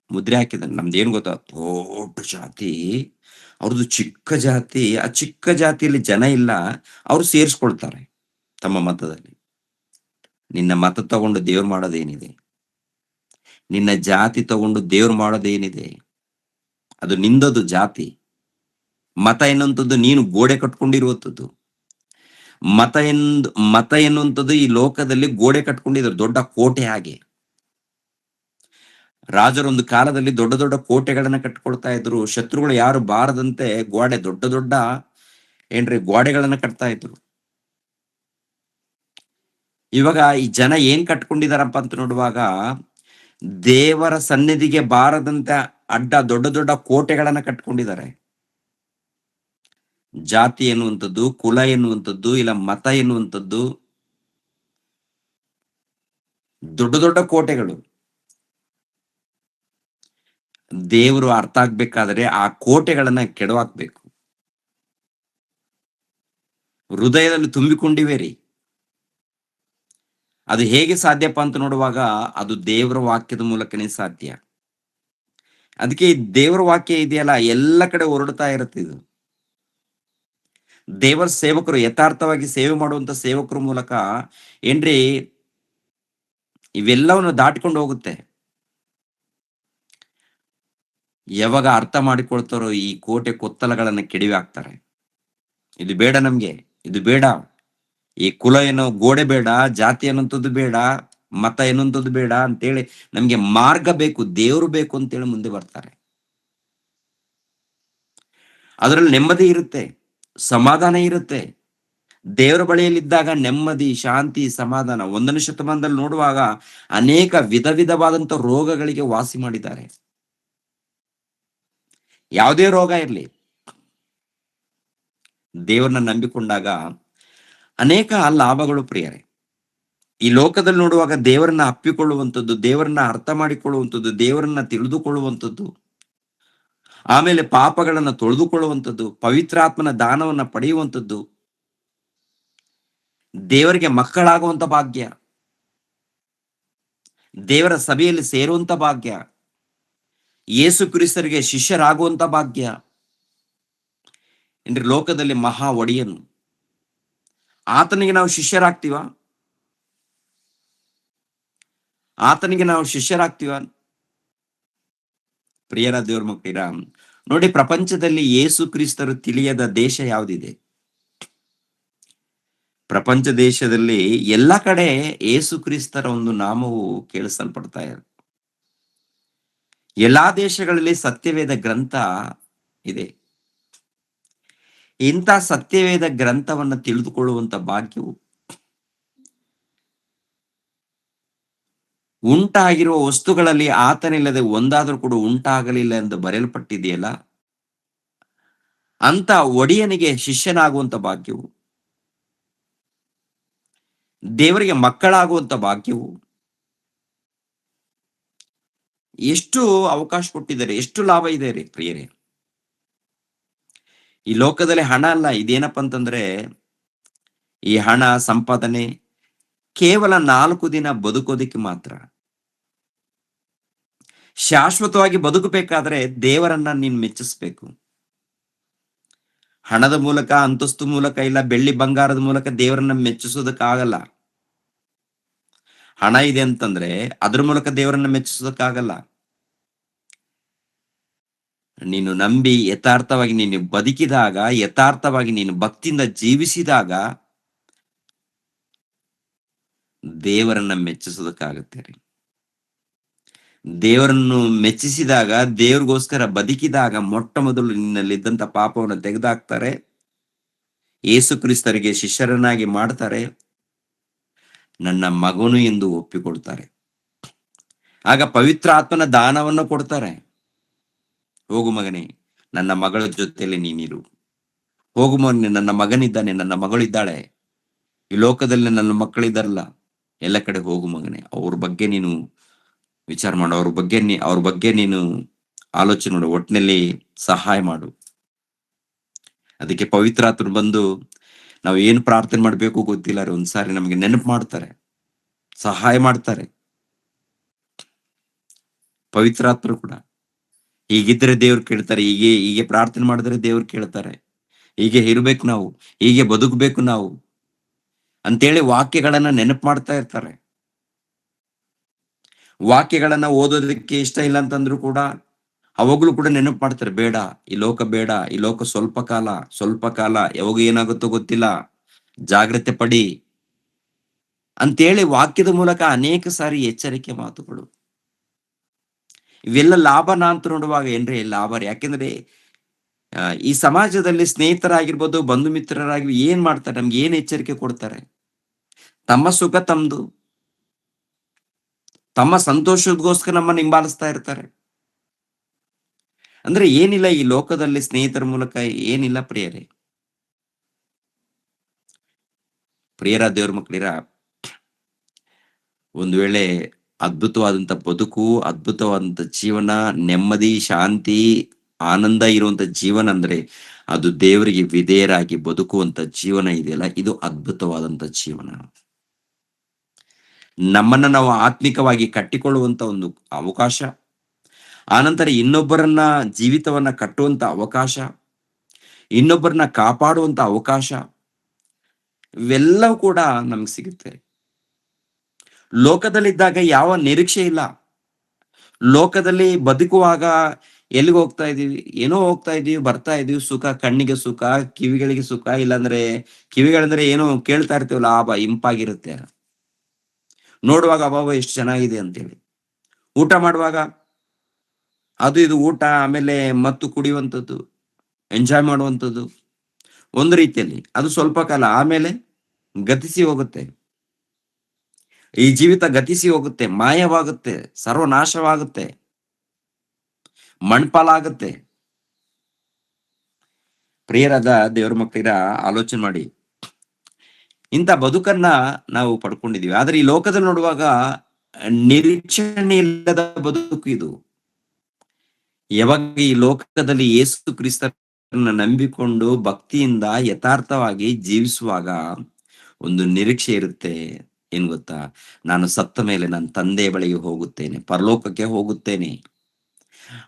A: ಮುದ್ರೆ ಹಾಕಿದಾನೆ. ನಮ್ದೇನ್ ಗೊತ್ತಾ, ದೊಡ್ಡ ಜಾತಿ, ಅವ್ರದ್ದು ಚಿಕ್ಕ ಜಾತಿ. ಆ ಚಿಕ್ಕ ಜಾತಿಯಲ್ಲಿ ಜನ ಇಲ್ಲ, ಅವ್ರು ಸೇರಿಸ್ಕೊಳ್ತಾರೆ ತಮ್ಮ ಮತದಲ್ಲಿ. ನಿನ್ನ ಮತ ತಗೊಂಡು ದೇವ್ರು ಮಾಡೋದೇನಿದೆ? ನಿನ್ನ ಜಾತಿ ತಗೊಂಡು ದೇವ್ರು ಮಾಡೋದೇನಿದೆ? ಅದು ನಿಂದದು ಜಾತಿ. ಮತ ಎನ್ನುವಂಥದ್ದು ನೀನು ಗೋಡೆ ಕಟ್ಕೊಂಡಿರುವಂಥದ್ದು. ಮತ ಎನ್ನುವಂಥದ್ದು ಈ ಲೋಕದಲ್ಲಿ ಗೋಡೆ ಕಟ್ಕೊಂಡಿದ್ರು, ದೊಡ್ಡ ಕೋಟೆ ಹಾಗೆ. ರಾಜರೊಂದು ಕಾಲದಲ್ಲಿ ದೊಡ್ಡ ದೊಡ್ಡ ಕೋಟೆಗಳನ್ನ ಕಟ್ಕೊಳ್ತಾ ಇದ್ರು. ಶತ್ರುಗಳು ಯಾರು ಬಾರದಂತೆ ದೊಡ್ಡ ದೊಡ್ಡ ಗೋಡೆಗಳನ್ನ ಕಟ್ತಾ ಇದ್ರು. ಇವಾಗ ಈ ಜನ ಏನ್ ಕಟ್ಕೊಂಡಿದಾರಪ್ಪ ಅಂತ ನೋಡುವಾಗ, ದೇವರ ಸನ್ನಿಧಿಗೆ ಬಾರದಂತೆ ಅಡ್ಡ ದೊಡ್ಡ ದೊಡ್ಡ ಕೋಟೆಗಳನ್ನ ಕಟ್ಕೊಂಡಿದ್ದಾರೆ. ಜಾತಿ ಎನ್ನುವಂಥದ್ದು, ಕುಲ ಎನ್ನುವಂಥದ್ದು, ಇಲ್ಲ ಮತ ಎನ್ನುವಂಥದ್ದು, ದೊಡ್ಡ ದೊಡ್ಡ ಕೋಟೆಗಳು. ದೇವರು ಅರ್ಥ ಆಗ್ಬೇಕಾದ್ರೆ ಆ ಕೋಟೆಗಳನ್ನ ಕೆಡವಾಕ್ಬೇಕು. ಹೃದಯದಲ್ಲಿ ತುಂಬಿಕೊಂಡಿವೆ ರೀ. ಅದು ಹೇಗೆ ಸಾಧ್ಯಪ್ಪ ಅಂತ ನೋಡುವಾಗ, ಅದು ದೇವರ ವಾಕ್ಯದ ಮೂಲಕನೇ ಸಾಧ್ಯ. ಅದಕ್ಕೆ ಈ ದೇವರ ವಾಕ್ಯ ಇದೆಯಲ್ಲ, ಎಲ್ಲ ಕಡೆ ಹೊರಡ್ತಾ ಇರುತ್ತೆ. ಇದು ದೇವರ ಸೇವಕರು, ಯಥಾರ್ಥವಾಗಿ ಸೇವೆ ಮಾಡುವಂತ ಸೇವಕರ ಮೂಲಕ ಇವೆಲ್ಲವನ್ನು ದಾಟಿಕೊಂಡು ಹೋಗುತ್ತೆ. ಯಾವಾಗ ಅರ್ಥ ಮಾಡಿಕೊಳ್ತಾರೋ ಈ ಕೋಟೆ ಕೊತ್ತಲಗಳನ್ನ ಕೆಡವಿ ಹಾಕ್ತಾರೆ. ಇದು ಬೇಡ ನಮ್ಗೆ, ಇದು ಬೇಡ, ಈ ಕುಲ ಏನೋ ಗೋಡೆ ಬೇಡ, ಜಾತಿ ಅನ್ನುವಂಥದ್ದು ಬೇಡ, ಮತ ಎನ್ನುವಂಥದ್ದು ಬೇಡ ಅಂತೇಳಿ ನಮ್ಗೆ ಮಾರ್ಗ ಬೇಕು, ದೇವ್ರು ಬೇಕು ಅಂತೇಳಿ ಮುಂದೆ ಬರ್ತಾರೆ. ಅದರಲ್ಲಿ ನೆಮ್ಮದಿ ಇರುತ್ತೆ, ಸಮಾಧಾನ ಇರುತ್ತೆ. ದೇವರ ಬಳಿಯಲ್ಲಿದ್ದಾಗ ನೆಮ್ಮದಿ, ಶಾಂತಿ, ಸಮಾಧಾನ. 1ನೇ ಶತಮಾನದಲ್ಲಿ ನೋಡುವಾಗ ಅನೇಕ ವಿಧವಾದಂತ ರೋಗಗಳಿಗೆ ವಾಸಿ ಮಾಡಿದ್ದಾರೆ. ಯಾವುದೇ ರೋಗ ಇರಲಿ, ದೇವರನ್ನ ನಂಬಿಕೊಂಡಾಗ ಅನೇಕ ಲಾಭಗಳು ಪ್ರಿಯರೇ. ಈ ಲೋಕದಲ್ಲಿ ನೋಡುವಾಗ ದೇವರನ್ನ ಅಪ್ಪಿಕೊಳ್ಳುವಂಥದ್ದು, ದೇವರನ್ನ ಅರ್ಥ ಮಾಡಿಕೊಳ್ಳುವಂಥದ್ದು, ದೇವರನ್ನ ತಿಳಿದುಕೊಳ್ಳುವಂಥದ್ದು, ಆಮೇಲೆ ಪಾಪಗಳನ್ನ ತೊಳೆದುಕೊಳ್ಳುವಂಥದ್ದು, ಪವಿತ್ರಾತ್ಮನ ದಾನವನ್ನ ಪಡೆಯುವಂಥದ್ದು, ದೇವರಿಗೆ ಮಕ್ಕಳಾಗುವಂತ ಭಾಗ್ಯ, ದೇವರ ಸಭೆಯಲ್ಲಿ ಸೇರುವಂತ ಭಾಗ್ಯ, ಯೇಸು ಕ್ರಿಸ್ತರಿಗೆ ಶಿಷ್ಯರಾಗುವಂತ ಭಾಗ್ಯ. ಲೋಕದಲ್ಲಿ ಮಹಾ ಒಡೆಯನು, ಆತನಿಗೆ ನಾವು ಶಿಷ್ಯರಾಗ್ತೀವ? ಆತನಿಗೆ ನಾವು ಶಿಷ್ಯರಾಗ್ತೀವ? ಪ್ರಿಯರ ದೇವ್ರ ಮಕ್ಕಳಿರ, ನೋಡಿ, ಪ್ರಪಂಚದಲ್ಲಿ ಯೇಸು ಕ್ರಿಸ್ತರು ತಿಳಿಯದ ದೇಶ ಯಾವುದಿದೆ? ಪ್ರಪಂಚ ದೇಶದಲ್ಲಿ ಎಲ್ಲ ಕಡೆ ಏಸು ಕ್ರಿಸ್ತರ ಒಂದು ನಾಮವು ಕೇಳಿಸಲ್ಪಡ್ತಾ ಇದೆ. ಎಲ್ಲಾ ದೇಶಗಳಲ್ಲಿ ಸತ್ಯವೇದ ಗ್ರಂಥ ಇದೆ. ಇಂಥ ಸತ್ಯವೇದ ಗ್ರಂಥವನ್ನ ತಿಳಿದುಕೊಳ್ಳುವಂತ ಭಾಗ್ಯವು ಉಂಟಾಗಿರುವ ವಸ್ತುಗಳಲ್ಲಿ ಆತನಿಲ್ಲದೆ ಒಂದಾದರೂ ಕೂಡ ಉಂಟಾಗಲಿಲ್ಲ ಎಂದು ಬರೆಯಲ್ಪಟ್ಟಿದೆಯಲ್ಲ, ಅಂತ ಒಡೆಯನಿಗೆ ಶಿಷ್ಯನಾಗುವಂತ ಭಾಗ್ಯವು, ದೇವರಿಗೆ ಮಕ್ಕಳಾಗುವಂತ ಭಾಗ್ಯವು ಎಷ್ಟು ಅವಕಾಶ ಕೊಟ್ಟಿದ್ದಾರೆ, ಎಷ್ಟು ಲಾಭ ಇದೆ ರೀ ಪ್ರಿಯರೇ. ಈ ಲೋಕದಲ್ಲಿ ಹಣ ಅಲ್ಲ, ಇದೇನಪ್ಪ ಅಂತಂದ್ರೆ ಈ ಹಣ ಸಂಪಾದನೆ ಕೇವಲ 4 ದಿನ ಬದುಕೋದಿಕ್ಕೆ ಮಾತ್ರ. ಶಾಶ್ವತವಾಗಿ ಬದುಕಬೇಕಾದ್ರೆ ದೇವರನ್ನ ನೀನ್ ಮೆಚ್ಚಿಸ್ಬೇಕು. ಹಣದ ಮೂಲಕ, ಅಂತಸ್ತು ಮೂಲಕ, ಇಲ್ಲ ಬೆಳ್ಳಿ ಬಂಗಾರದ ಮೂಲಕ ದೇವರನ್ನ ಮೆಚ್ಚಿಸೋದಕ್ಕಾಗಲ್ಲ. ಹಣ ಇದೆ ಅಂತಂದ್ರೆ ಅದ್ರ ಮೂಲಕ ದೇವರನ್ನ ಮೆಚ್ಚಿಸೋದಕ್ಕಾಗಲ್ಲ. ನೀನು ನಂಬಿ ಯಥಾರ್ಥವಾಗಿ ನೀನು ಬದುಕಿದಾಗ, ಯಥಾರ್ಥವಾಗಿ ನೀನು ಭಕ್ತಿಯಿಂದ ಜೀವಿಸಿದಾಗ ದೇವರನ್ನ ಮೆಚ್ಚಿಸೋದಕ್ಕಾಗತ್ತೆ ರೀ. ದೇವರನ್ನು ಮೆಚ್ಚಿಸಿದಾಗ, ದೇವ್ರಿಗೋಸ್ಕರ ಬದುಕಿದಾಗ ಮೊಟ್ಟ ಮೊದಲು ನಿನ್ನಲ್ಲಿದ್ದಂತ ಪಾಪವನ್ನು ತೆಗೆದಾಕ್ತಾರೆ, ಯೇಸು ಕ್ರಿಸ್ತರಿಗೆ ಶಿಷ್ಯರನ್ನಾಗಿ ಮಾಡ್ತಾರೆ, ನನ್ನ ಮಗನು ಎಂದು ಒಪ್ಪಿಕೊಡ್ತಾರೆ. ಆಗ ಪವಿತ್ರ ಆತ್ಮನ ದಾನವನ್ನು ಕೊಡ್ತಾರೆ. ಹೋಗು ಮಗನೇ, ನನ್ನ ಮಗಳ ಜೊತೆಯಲ್ಲಿ ನೀನಿರು. ಹೋಗು ಮಗನೇ, ನನ್ನ ಮಗನಿದ್ದಾನೆ, ನನ್ನ ಮಗಳಿದ್ದಾಳೆ, ಈ ಲೋಕದಲ್ಲಿ ನನ್ನ ಮಕ್ಕಳಿದ್ದಾರಲ್ಲ, ಎಲ್ಲ ಕಡೆ ಹೋಗು ಮಗನೇ. ಅವ್ರ ಬಗ್ಗೆ ನೀನು ವಿಚಾರ ಮಾಡು, ಅವ್ರ ಬಗ್ಗೆ ನೀನು ಆಲೋಚನೆ ಮಾಡು, ಒಟ್ಟಿನಲ್ಲಿ ಸಹಾಯ ಮಾಡು. ಅದಕ್ಕೆ ಪವಿತ್ರಾತ್ಮರು ಬಂದು ನಾವು ಏನ್ ಪ್ರಾರ್ಥನೆ ಮಾಡ್ಬೇಕು ಗೊತ್ತಿಲ್ಲ ರೀ, ಒಂದ್ಸಾರಿ ನಮಗೆ ನೆನಪು ಮಾಡ್ತಾರೆ, ಸಹಾಯ ಮಾಡ್ತಾರೆ. ಪವಿತ್ರಾತ್ಮರು ಕೂಡ ಹೀಗಿದ್ರೆ ದೇವ್ರು ಕೇಳ್ತಾರೆ, ಹೀಗೆ ಪ್ರಾರ್ಥನೆ ಮಾಡಿದ್ರೆ ದೇವ್ರು ಕೇಳ್ತಾರೆ, ಹೀಗೆ ಇರ್ಬೇಕು ನಾವು, ಹೀಗೆ ಬದುಕಬೇಕು ನಾವು ಅಂತೇಳಿ ವಾಕ್ಯಗಳನ್ನ ನೆನಪು ಮಾಡ್ತಾ ಇರ್ತಾರೆ. ವಾಕ್ಯಗಳನ್ನ ಓದೋದಕ್ಕೆ ಇಷ್ಟ ಇಲ್ಲ ಅಂತಂದ್ರು ಕೂಡ ಅವಾಗ್ಲೂ ಕೂಡ ನೆನಪು ಮಾಡ್ತಾರೆ, ಬೇಡ, ಈ ಲೋಕ ಬೇಡ, ಈ ಲೋಕ ಸ್ವಲ್ಪ ಕಾಲ, ಯಾವಾಗ ಏನಾಗುತ್ತೋ ಗೊತ್ತಿಲ್ಲ, ಜಾಗ್ರತೆ ಪಡಿ ಅಂತೇಳಿ ವಾಕ್ಯದ ಮೂಲಕ ಅನೇಕ ಸಾರಿ ಎಚ್ಚರಿಕೆ ಮಾತುಗಳು. ಇವೆಲ್ಲ ಲಾಭನ ಅಂತ ನೋಡುವಾಗ ಏನ್ರಿ ಲಾಭ ರೀ. ಯಾಕೆಂದ್ರೆ ಈ ಸಮಾಜದಲ್ಲಿ ಸ್ನೇಹಿತರಾಗಿರ್ಬೋದು, ಬಂಧು ಮಿತ್ರರಾಗಿ ಏನ್ ಮಾಡ್ತಾರೆ, ನಮ್ಗೆ ಏನ್ ಎಚ್ಚರಿಕೆ ಕೊಡ್ತಾರೆ? ತಮ್ಮ ಸುಖ ತಮ್ದು, ತಮ್ಮ ಸಂತೋಷಗೋಸ್ಕರ ನಮ್ಮನ್ನು ಹಿಂಬಾಲಿಸ್ತಾ ಇರ್ತಾರೆ. ಅಂದ್ರೆ ಏನಿಲ್ಲ ಈ ಲೋಕದಲ್ಲಿ ಸ್ನೇಹಿತರ ಮೂಲಕ ಏನಿಲ್ಲ ಪ್ರಿಯರೇ. ಪ್ರಿಯರ ದೇವ್ರ ಮಕ್ಕಳಿರ, ಒಂದು ವೇಳೆ ಅದ್ಭುತವಾದಂತ ಬದುಕು, ಅದ್ಭುತವಾದಂತ ಜೀವನ, ನೆಮ್ಮದಿ, ಶಾಂತಿ, ಆನಂದ ಇರುವಂತ ಜೀವನ ಅಂದ್ರೆ ಅದು ದೇವರಿಗೆ ವಿಧೇಯರಾಗಿ ಬದುಕುವಂತ ಜೀವನ ಇದೆಯಲ್ಲ, ಇದು ಅದ್ಭುತವಾದಂತ ಜೀವನ. ನಮ್ಮನ್ನ ನಾವು ಆತ್ಮಿಕವಾಗಿ ಕಟ್ಟಿಕೊಳ್ಳುವಂತ ಒಂದು ಅವಕಾಶ, ಆನಂತರ ಇನ್ನೊಬ್ಬರನ್ನ ಜೀವಿತವನ್ನ ಕಟ್ಟುವಂತ ಅವಕಾಶ, ಇನ್ನೊಬ್ಬರನ್ನ ಕಾಪಾಡುವಂತ ಅವಕಾಶ, ಇವೆಲ್ಲವೂ ಕೂಡ ನಮ್ಗೆ ಸಿಗುತ್ತೆ. ಲೋಕದಲ್ಲಿದ್ದಾಗ ಯಾವ ನಿರೀಕ್ಷೆ ಇಲ್ಲ. ಲೋಕದಲ್ಲಿ ಬದುಕುವಾಗ ಎಲ್ಲಿಗೆ ಹೋಗ್ತಾ ಇದೀವಿ, ಏನೋ ಹೋಗ್ತಾ ಇದೀವಿ, ಬರ್ತಾ ಇದೀವಿ, ಸುಖ, ಕಣ್ಣಿಗೆ ಸುಖ, ಕಿವಿಗಳಿಗೆ ಸುಖ, ಇಲ್ಲಾಂದ್ರೆ ಕಿವಿಗಳಂದ್ರೆ ಏನೋ ಕೇಳ್ತಾ ಇರ್ತೀವಲ್ಲ, ಇಂಪಾಗಿರುತ್ತೆ. ನೋಡುವಾಗ ಅಭಾವ ಎಷ್ಟು ಚೆನ್ನಾಗಿದೆ ಅಂತೇಳಿ, ಊಟ ಮಾಡುವಾಗ ಅದು ಇದು ಊಟ, ಆಮೇಲೆ ಮತ್ತು ಕುಡಿಯುವಂಥದ್ದು, ಎಂಜಾಯ್ ಮಾಡುವಂಥದ್ದು ಒಂದು ರೀತಿಯಲ್ಲಿ, ಅದು ಸ್ವಲ್ಪ ಕಾಲ, ಆಮೇಲೆ ಗತಿಸಿ ಹೋಗುತ್ತೆ. ಈ ಜೀವಿತ ಗತಿಸಿ ಹೋಗುತ್ತೆ, ಮಾಯವಾಗುತ್ತೆ, ಸರ್ವನಾಶವಾಗುತ್ತೆ, ಮಣ್ಪಾಲಾಗುತ್ತೆ. ಪ್ರಿಯರಾದ ದೇವರ ಮಕ್ಕಳಿರ, ಆಲೋಚನೆ ಮಾಡಿ, ಇಂಥ ಬದುಕನ್ನ ನಾವು ಪಡ್ಕೊಂಡಿದೀವಿ. ಆದ್ರೆ ಈ ಲೋಕದಲ್ಲಿ ನೋಡುವಾಗ ನಿರೀಕ್ಷಣೆ ಇಲ್ಲದ ಬದುಕು ಇದು. ಯಾವಾಗ ಈ ಲೋಕದಲ್ಲಿ ಯೇಸು ಕ್ರಿಸ್ತರನ್ನ ನಂಬಿಕೊಂಡು ಭಕ್ತಿಯಿಂದ ಯಥಾರ್ಥವಾಗಿ ಜೀವಿಸುವಾಗ ಒಂದು ನಿರೀಕ್ಷೆ ಇರುತ್ತೆ. ಏನ್ ಗೊತ್ತಾ? ನಾನು ಸತ್ತ ಮೇಲೆ ನನ್ನ ತಂದೆ ಬಳಿಗೆ ಹೋಗುತ್ತೇನೆ, ಪರಲೋಕಕ್ಕೆ ಹೋಗುತ್ತೇನೆ.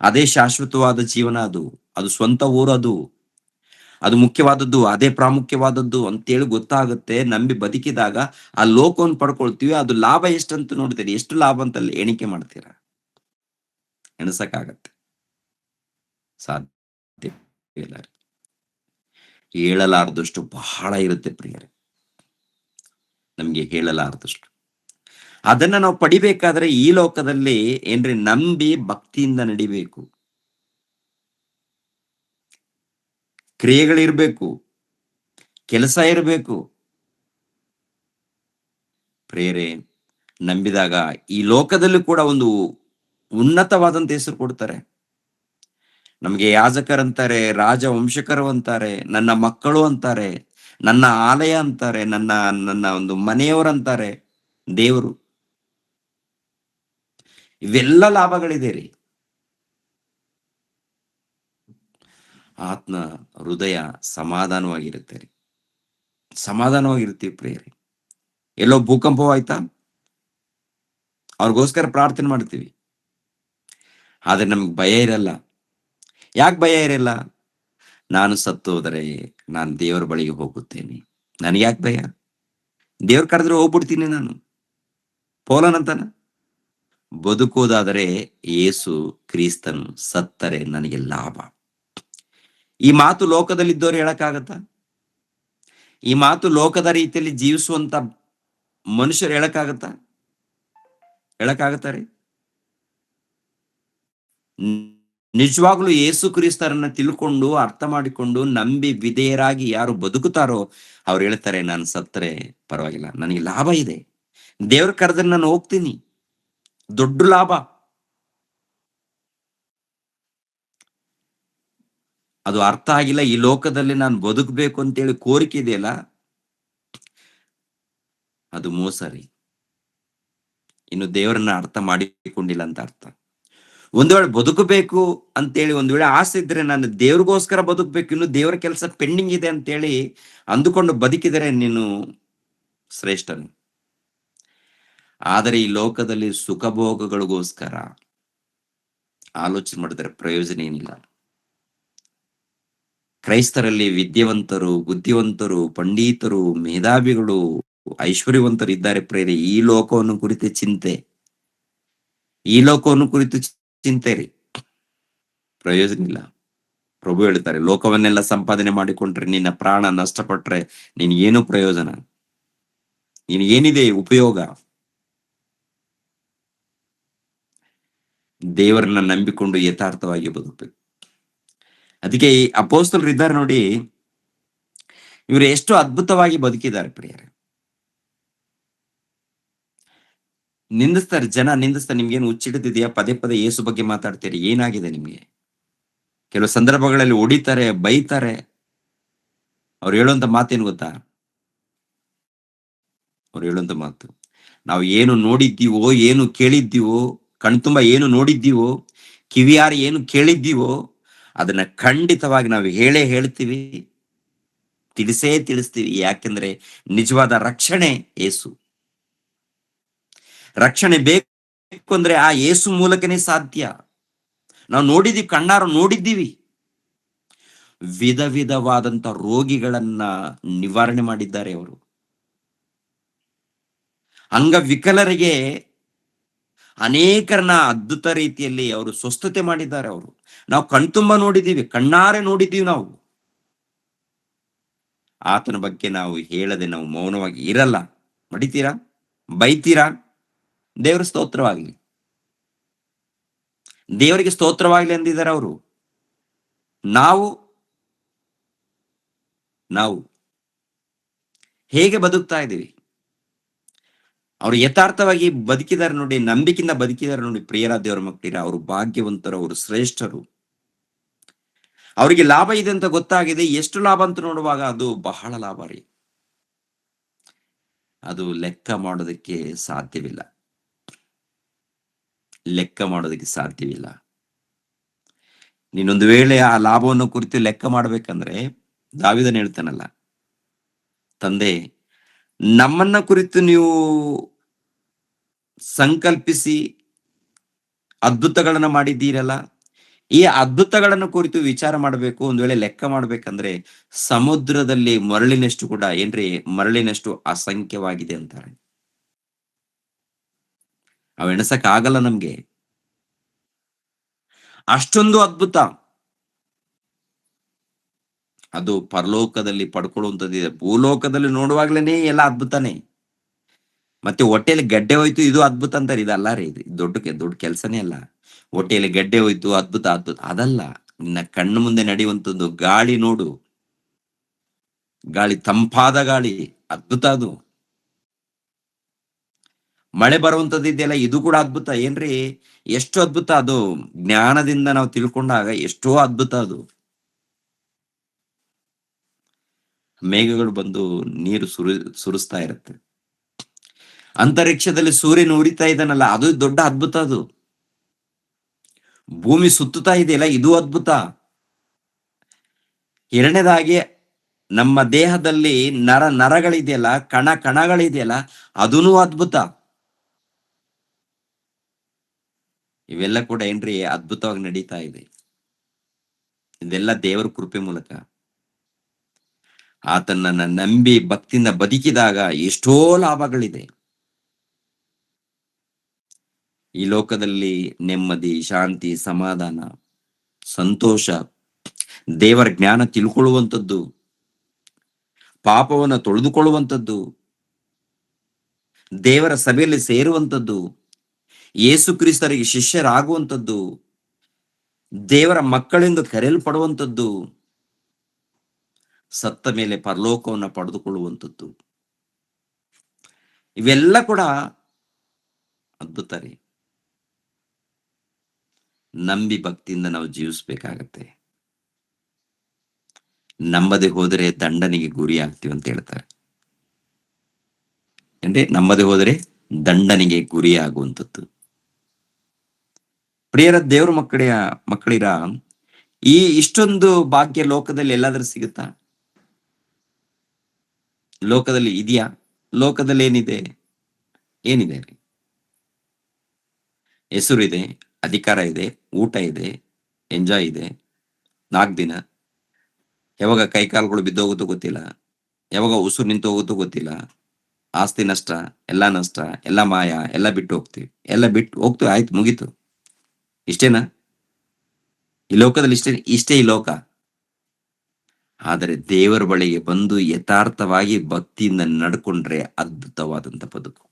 A: ಅದೇ ಶಾಶ್ವತವಾದ ಜೀವನ, ಅದು ಸ್ವಂತ ಊರು, ಅದು ಮುಖ್ಯವಾದದ್ದು, ಅದೇ ಪ್ರಾಮುಖ್ಯವಾದದ್ದು ಅಂತೇಳಿ ಗೊತ್ತಾಗುತ್ತೆ. ನಂಬಿ ಬದುಕಿದಾಗ ಆ ಲೋಕವನ್ನು ಪಡ್ಕೊಳ್ತೀವಿ. ಅದು ಲಾಭ ಎಷ್ಟಂತ ನೋಡ್ತೀರಿ, ಎಷ್ಟು ಲಾಭ ಅಂತ ಎಣಿಕೆ ಮಾಡ್ತೀರಾ? ಎಣಸಕ್ಕಾಗತ್ತೆ? ಸಾಧ್ಯ ಇಲ್ಲ. ಹೇಳಲಾರದಷ್ಟು ಬಹಳ ಇರುತ್ತೆ ಪ್ರಿಯರೇ. ನಮ್ಗೆ ಹೇಳಲಾರದಷ್ಟು. ಅದನ್ನ ನಾವು ಪಡಿಬೇಕಾದ್ರೆ ಈ ಲೋಕದಲ್ಲಿ ಏನ್ರಿ ನಂಬಿ ಭಕ್ತಿಯಿಂದ ನಡಿಬೇಕು. ಕ್ರಿಯೆಗಳಿರ್ಬೇಕು, ಕೆಲಸ ಇರಬೇಕು. ಪ್ರೇರೆ ನಂಬಿದಾಗ ಈ ಲೋಕದಲ್ಲಿ ಕೂಡ ಒಂದು ಉನ್ನತವಾದಂತ ಹೆಸರು ಕೊಡ್ತಾರೆ. ನಮಗೆ ಯಾಜಕರಂತಾರೆ, ರಾಜವಂಶಕರು ಅಂತಾರೆ, ನನ್ನ ಮಕ್ಕಳು ಅಂತಾರೆ, ನನ್ನ ಆಲಯ ಅಂತಾರೆ, ನನ್ನ ನನ್ನ ಒಂದು ಮನೆಯವರಂತಾರೆ ದೇವರು. ಇವೆಲ್ಲ ಲಾಭಗಳಿದೆ ರೀ. ಆತ್ಮ ಹೃದಯ ಸಮಾಧಾನವಾಗಿರುತ್ತೆ ರೀ. ಸಮಾಧಾನವಾಗಿರ್ತೀವಿ ಪ್ರಿಯರೇ. ಎಲ್ಲೋ ಭೂಕಂಪವಾಯ್ತಾ, ಅವ್ರಿಗೋಸ್ಕರ ಪ್ರಾರ್ಥನೆ ಮಾಡ್ತೀವಿ, ಆದ್ರೆ ನಮ್ಗೆ ಭಯ ಇರಲ್ಲ. ಯಾಕೆ ಭಯ ಇರಲ್ಲ? ನಾನು ಸತ್ತು ಹೋದರೆ ನಾನು ದೇವರ ಬಳಿಗೆ ಹೋಗುತ್ತೇನೆ, ನನಗೆ ಯಾಕೆ ಭಯ? ದೇವ್ರು ಕರೆದ್ರೆ ಹೋಗ್ಬಿಡ್ತೀನಿ ನಾನು. ಪೌಲನಂತಾನ, ಬದುಕೋದಾದರೆ ಯೇಸು ಕ್ರಿಸ್ತನು, ಸತ್ತರೆ ನನಗೆ ಲಾಭ. ಈ ಮಾತು ಲೋಕದಲ್ಲಿದ್ದವ್ರು ಹೇಳಕ್ಕಾಗತ್ತ? ಈ ಮಾತು ಲೋಕದ ರೀತಿಯಲ್ಲಿ ಜೀವಿಸುವಂತ ಮನುಷ್ಯರು ಹೇಳಕ್ಕಾಗತ್ತ? ಹೇಳಕ್ಕಾಗತ್ತಾರೆ? ನಿಜವಾಗ್ಲೂ ಯೇಸು ಕ್ರಿಸ್ತರನ್ನ ತಿಳ್ಕೊಂಡು ಅರ್ಥ ಮಾಡಿಕೊಂಡು ನಂಬಿ ವಿಧೇಯರಾಗಿ ಯಾರು ಬದುಕುತ್ತಾರೋ ಅವ್ರು ಹೇಳ್ತಾರೆ, ನಾನು ಸತ್ತರೆ ಪರವಾಗಿಲ್ಲ, ನನಗೆ ಲಾಭ ಇದೆ. ದೇವ್ರ ಕರೆದ್ರೆ ನಾನು ಹೋಗ್ತೀನಿ, ದೊಡ್ಡ ಲಾಭ. ಅದು ಅರ್ಥ ಆಗಿಲ್ಲ. ಈ ಲೋಕದಲ್ಲಿ ನಾನು ಬದುಕಬೇಕು ಅಂತೇಳಿ ಕೋರಿಕೆ ಇದೆಯಲ್ಲ, ಅದು ಮೋಸ ರೀ. ಇನ್ನು ದೇವರನ್ನ ಅರ್ಥ ಮಾಡಿಕೊಂಡಿಲ್ಲ ಅಂತ ಅರ್ಥ. ಒಂದ್ ವೇಳೆ ಬದುಕಬೇಕು ಅಂತೇಳಿ ಒಂದ್ ವೇಳೆ ಆಸೆ ಇದ್ರೆ, ನಾನು ದೇವ್ರಿಗೋಸ್ಕರ ಬದುಕಬೇಕು, ಇನ್ನು ದೇವರ ಕೆಲಸ ಪೆಂಡಿಂಗ್ ಇದೆ ಅಂತೇಳಿ ಅಂದುಕೊಂಡು ಬದುಕಿದರೆ ನೀನು ಶ್ರೇಷ್ಠನು. ಆದರೆ ಈ ಲೋಕದಲ್ಲಿ ಸುಖಭೋಗಗಳಿಗೋಸ್ಕರ ಆಲೋಚನೆ ಮಾಡಿದ್ರೆ ಪ್ರಯೋಜನ ಏನಿಲ್ಲ. ಕ್ರೈಸ್ತರಲ್ಲಿ ವಿದ್ಯಾವಂತರು, ಬುದ್ಧಿವಂತರು, ಪಂಡಿತರು, ಮೇಧಾವಿಗಳು, ಐಶ್ವರ್ಯವಂತರು ಇದ್ದಾರೆ ಪ್ರೇರೆ. ಈ ಲೋಕವನ್ನು ಕುರಿತು ಚಿಂತೆ, ಈ ಲೋಕವನ್ನು ಕುರಿತು ಚಿಂತೆ ರೀ, ಪ್ರಯೋಜನ ಇಲ್ಲ. ಪ್ರಭು ಹೇಳ್ತಾರೆ, ಲೋಕವನ್ನೆಲ್ಲ ಸಂಪಾದನೆ ಮಾಡಿಕೊಂಡ್ರೆ ನಿನ್ನ ಪ್ರಾಣ ನಷ್ಟಪಟ್ರೆ ನಿನ್ಗೇನು ಪ್ರಯೋಜನ? ನಿನಗೇನಿದೆ ಉಪಯೋಗ? ದೇವರನ್ನ ನಂಬಿಕೊಂಡು ಯಥಾರ್ಥವಾಗಿ ಬದುಕಬೇಕು. ಅದಕ್ಕೆ ಈ ಅಪೋಸ್ತಲರು ಇದ್ದಾರೆ ನೋಡಿ, ಇವರು ಎಷ್ಟು ಅದ್ಭುತವಾಗಿ ಬದುಕಿದ್ದಾರೆ ಪ್ರಿಯರೇ. ನಿಂದಿಸ್ತಾರೆ, ಜನ ನಿಂದಿಸ್ತಾರೆ. ನಿಮ್ಗೇನು ಹುಚ್ಚಿಡಿದಿದೆಯಾ? ಪದೇ ಪದೇ ಯೇಸು ಬಗ್ಗೆ ಮಾತಾಡ್ತೀರಿ, ಏನಾಗಿದೆ ನಿಮ್ಗೆ? ಕೆಲವು ಸಂದರ್ಭಗಳಲ್ಲಿ ಹೊಡಿತಾರೆ, ಬೈತಾರೆ. ಅವ್ರು ಹೇಳುವಂತ ಮಾತೇನು ಗೊತ್ತಾ? ಅವ್ರು ಹೇಳುವಂತ ಮಾತು, ನಾವು ಏನು ನೋಡಿದ್ದೀವೋ, ಏನು ಕೇಳಿದ್ದೀವೋ, ಕಣ್ತುಂಬ ಏನು ನೋಡಿದ್ದೀವೋ, ಕಿವಿಯಾರ ಏನು ಕೇಳಿದ್ದೀವೋ ಅದನ್ನ ಖಂಡಿತವಾಗಿ ನಾವು ಹೇಳ್ತೀವಿ, ತಿಳಿಸ್ತೀವಿ. ಯಾಕೆಂದ್ರೆ ನಿಜವಾದ ರಕ್ಷಣೆ ಯೇಸು. ರಕ್ಷಣೆ ಬೇಕು ಅಂದ್ರೆ ಆ ಯೇಸು ಮೂಲಕನೇ ಸಾಧ್ಯ. ನಾವು ನೋಡಿದೀವಿ, ಕಣ್ಣಾರ ನೋಡಿದ್ದೀವಿ. ವಿಧ ವಿಧವಾದಂತ ರೋಗಿಗಳನ್ನ ನಿವಾರಣೆ ಮಾಡಿದ್ದಾರೆ ಅವರು. ಅಂಗವಿಕಲರಿಗೆ ಅನೇಕರನ್ನ ಅದ್ಭುತ ರೀತಿಯಲ್ಲಿ ಅವರು ಸ್ವಸ್ಥತೆ ಮಾಡಿದ್ದಾರೆ ಅವರು. ನಾವು ಕಣ್ತುಂಬ ನೋಡಿದ್ದೀವಿ, ಕಣ್ಣಾರೆ ನೋಡಿದ್ದೀವಿ ನಾವು. ಆತನ ಬಗ್ಗೆ ನಾವು ಹೇಳದೆ ನಾವು ಮೌನವಾಗಿ ಇರಲ್ಲ. ಮಡಿತೀರಾ, ಬೈತೀರಾ? ದೇವರ ಸ್ತೋತ್ರವಾಗ್ಲಿ, ದೇವರಿಗೆ ಸ್ತೋತ್ರವಾಗ್ಲಿ ಅಂದಿದ್ದಾರೆ ಅವರು. ನಾವು ಹೇಗೆ ಬದುಕ್ತಾ ಇದ್ದೀವಿ? ಅವರು ಯಥಾರ್ಥವಾಗಿ ಬದುಕಿದ್ದಾರೆ ನೋಡಿ, ನಂಬಿಕೆಯಿಂದ ಬದುಕಿದ್ದಾರೆ ನೋಡಿ ಪ್ರಿಯರ ದೇವರ ಮಕ್ಕಳಿರ. ಅವರು ಭಾಗ್ಯವಂತರು, ಅವರು ಶ್ರೇಷ್ಠರು. ಅವರಿಗೆ ಲಾಭ ಇದೆ ಅಂತ ಗೊತ್ತಾಗಿದೆ. ಎಷ್ಟು ಲಾಭ ಅಂತ ನೋಡುವಾಗ ಅದು ಬಹಳ ಲಾಭ ರೀ. ಅದು ಲೆಕ್ಕ ಮಾಡೋದಕ್ಕೆ ಸಾಧ್ಯವಿಲ್ಲ, ಲೆಕ್ಕ ಮಾಡೋದಕ್ಕೆ ಸಾಧ್ಯವಿಲ್ಲ. ನೀನೊಂದು ವೇಳೆ ಆ ಲಾಭವನ್ನು ಕುರಿತು ಲೆಕ್ಕ ಮಾಡ್ಬೇಕಂದ್ರೆ ದಾವೀದನು ಹೇಳ್ತಾನಲ್ಲ, ತಂದೆ ನಮ್ಮನ್ನ ಕುರಿತು ನೀವು ಸಂಕಲ್ಪಿಸಿ ಅದ್ಭುತಗಳನ್ನ ಮಾಡಿದ್ದೀರಲ್ಲ, ಈ ಅದ್ಭುತಗಳನ್ನು ಕುರಿತು ವಿಚಾರ ಮಾಡಬೇಕು. ಒಂದ್ ವೇಳೆ ಲೆಕ್ಕ ಮಾಡ್ಬೇಕಂದ್ರೆ ಸಮುದ್ರದಲ್ಲಿ ಮರಳಿನಷ್ಟು ಕೂಡ ಮರಳಿನಷ್ಟು ಅಸಂಖ್ಯವಾಗಿದೆ ಅಂತಾರೆ. ಅವ್ ಎಣಸಕ್ ಆಗಲ್ಲ ನಮ್ಗೆ, ಅಷ್ಟೊಂದು ಅದ್ಭುತ. ಅದು ಪರಲೋಕದಲ್ಲಿ ಪಡ್ಕೊಳ್ಳುವಂಥದ್ದಿದೆ. ಭೂಲೋಕದಲ್ಲಿ ನೋಡುವಾಗ್ಲೇನೆ ಎಲ್ಲ ಅದ್ಭುತನೇ. ಮತ್ತೆ ಹೊಟ್ಟೆಯಲ್ಲಿ ಗಡ್ಡೆ ಹೋಯ್ತು, ಇದು ಅದ್ಭುತ ಅಂತಾರೆ. ಇದಲ್ಲ ರೀ, ಇದು ದೊಡ್ಡ ಕೆಲಸನೇ ಅಲ್ಲ. ಹೊಟ್ಟೆಯಲ್ಲಿ ಗಡ್ಡೆ ಹೋಯ್ತು, ಅದ್ಭುತ ಅದ್ಭುತ ಅದಲ್ಲ. ನಿನ್ನ ಕಣ್ಣು ಮುಂದೆ ನಡೆಯುವಂತದ್ದು ಗಾಳಿ ನೋಡು, ಗಾಳಿ, ತಂಪಾದ ಗಾಳಿ, ಅದ್ಭುತ ಅದು. ಮಳೆ ಬರುವಂತದ್ದು ಇದೆಯಲ್ಲ, ಇದು ಕೂಡ ಅದ್ಭುತ. ಏನ್ರಿ, ಎಷ್ಟು ಅದ್ಭುತ ಅದು. ಜ್ಞಾನದಿಂದ ನಾವು ತಿಳ್ಕೊಂಡಾಗ ಎಷ್ಟೋ ಅದ್ಭುತ ಅದು. ಮೇಘಗಳು ಬಂದು ನೀರು ಸುರಿಸ್ತಾ ಇರುತ್ತೆ. ಅಂತರಿಕ್ಷದಲ್ಲಿ ಸೂರ್ಯನ ಉರಿತಾ ಇದ್ದಾನಲ್ಲ, ಅದು ದೊಡ್ಡ ಅದ್ಭುತ ಅದು. ಭೂಮಿ ಸುತ್ತುತ್ತಾ ಇದೆಯಲ್ಲ, ಇದು ಅದ್ಭುತ. ಎರಡನೇದಾಗಿ ನಮ್ಮ ದೇಹದಲ್ಲಿ ನರಗಳಿದೆಯಲ್ಲ, ಕಣಗಳಿದೆಯಲ್ಲ, ಅದೂ ಅದ್ಭುತ. ಇವೆಲ್ಲ ಕೂಡ ಏನ್ರಿ ಅದ್ಭುತವಾಗಿ ನಡೀತಾ ಇದೆ. ಇದೆಲ್ಲ ದೇವರ ಕೃಪೆ ಮೂಲಕ. ಆತನನ್ನ ನಂಬಿ ಭಕ್ತಿಯಿಂದ ಬದುಕಿದಾಗ ಎಷ್ಟೋ ಲಾಭಗಳಿದೆ. ಈ ಲೋಕದಲ್ಲಿ ನೆಮ್ಮದಿ, ಶಾಂತಿ, ಸಮಾಧಾನ, ಸಂತೋಷ, ದೇವರ ಜ್ಞಾನ ತಿಳ್ಕೊಳ್ಳುವಂಥದ್ದು, ಪಾಪವನ್ನು ತೊಳೆದುಕೊಳ್ಳುವಂಥದ್ದು, ದೇವರ ಸಭೆಯಲ್ಲಿ ಸೇರುವಂಥದ್ದು, ಯೇಸು ಕ್ರಿಸ್ತರಿಗೆ ಶಿಷ್ಯರಾಗುವಂಥದ್ದು, ದೇವರ ಮಕ್ಕಳೆಂದು ಕರೆಯಲ್ಪಡುವಂಥದ್ದು, ಸತ್ತ ಮೇಲೆ ಪರಲೋಕವನ್ನು ಪಡೆದುಕೊಳ್ಳುವಂಥದ್ದು, ಇವೆಲ್ಲ ಕೂಡ ಅದ್ಭುತ ರೀ. ನಂಬಿ ಭಕ್ತಿಯಿಂದ ನಾವು ಜೀವಿಸ್ಬೇಕಾಗತ್ತೆ. ನಂಬದೆ ಹೋದರೆ ದಂಡನೆಗೆ ಗುರಿ ಆಗ್ತೀವಿ ಅಂತ ಹೇಳ್ತಾರೆ. ಅಂದ್ರೆ ನಂಬದೆ ಹೋದರೆ ದಂಡನೆಗೆ ಗುರಿ ಆಗುವಂಥದ್ದು. ಪ್ರಿಯರ ದೇವ್ರ ಮಕ್ಕಳಿರ ಈ ಇಷ್ಟೊಂದು ಭಾಗ್ಯ ಲೋಕದಲ್ಲಿ ಎಲ್ಲಾದ್ರೂ ಸಿಗುತ್ತಾ? ಲೋಕದಲ್ಲಿ ಇದೆಯಾ? ಲೋಕದಲ್ಲಿ ಏನಿದೆ? ಏನಿದೆ ರೀ? ಹೆಸರು ಇದೆ, ಅಧಿಕಾರ ಇದೆ, ಊಟ ಇದೆ, ಎಂಜಾಯ್ ಇದೆ, 4 ದಿನ. ಯಾವಾಗ ಕೈಕಾಲುಗಳು ಬಿದ್ದೋಗುತ್ತೋ ಗೊತ್ತಿಲ್ಲ, ಯಾವಾಗ ಉಸಿರು ನಿಂತು ಹೋಗುತ್ತೋ ಗೊತ್ತಿಲ್ಲ. ಆಸ್ತಿ ನಷ್ಟ, ಎಲ್ಲಾ ನಷ್ಟ, ಎಲ್ಲ ಮಾಯ, ಎಲ್ಲ ಬಿಟ್ಟು ಹೋಗ್ತೀವಿ. ಎಲ್ಲ ಬಿಟ್ಟು ಹೋಗ್ತೀವಿ, ಆಯ್ತು, ಮುಗೀತು. ಇಷ್ಟೇನಾ ಈ ಲೋಕದಲ್ಲಿ? ಇಷ್ಟೇ ಈ ಲೋಕ. ಆದರೆ ದೇವರ ಬಳಿಗೆ ಬಂದು ಯಥಾರ್ಥವಾಗಿ ಭಕ್ತಿಯಿಂದ ನಡ್ಕೊಂಡ್ರೆ ಅದ್ಭುತವಾದಂತ ಬದುಕು.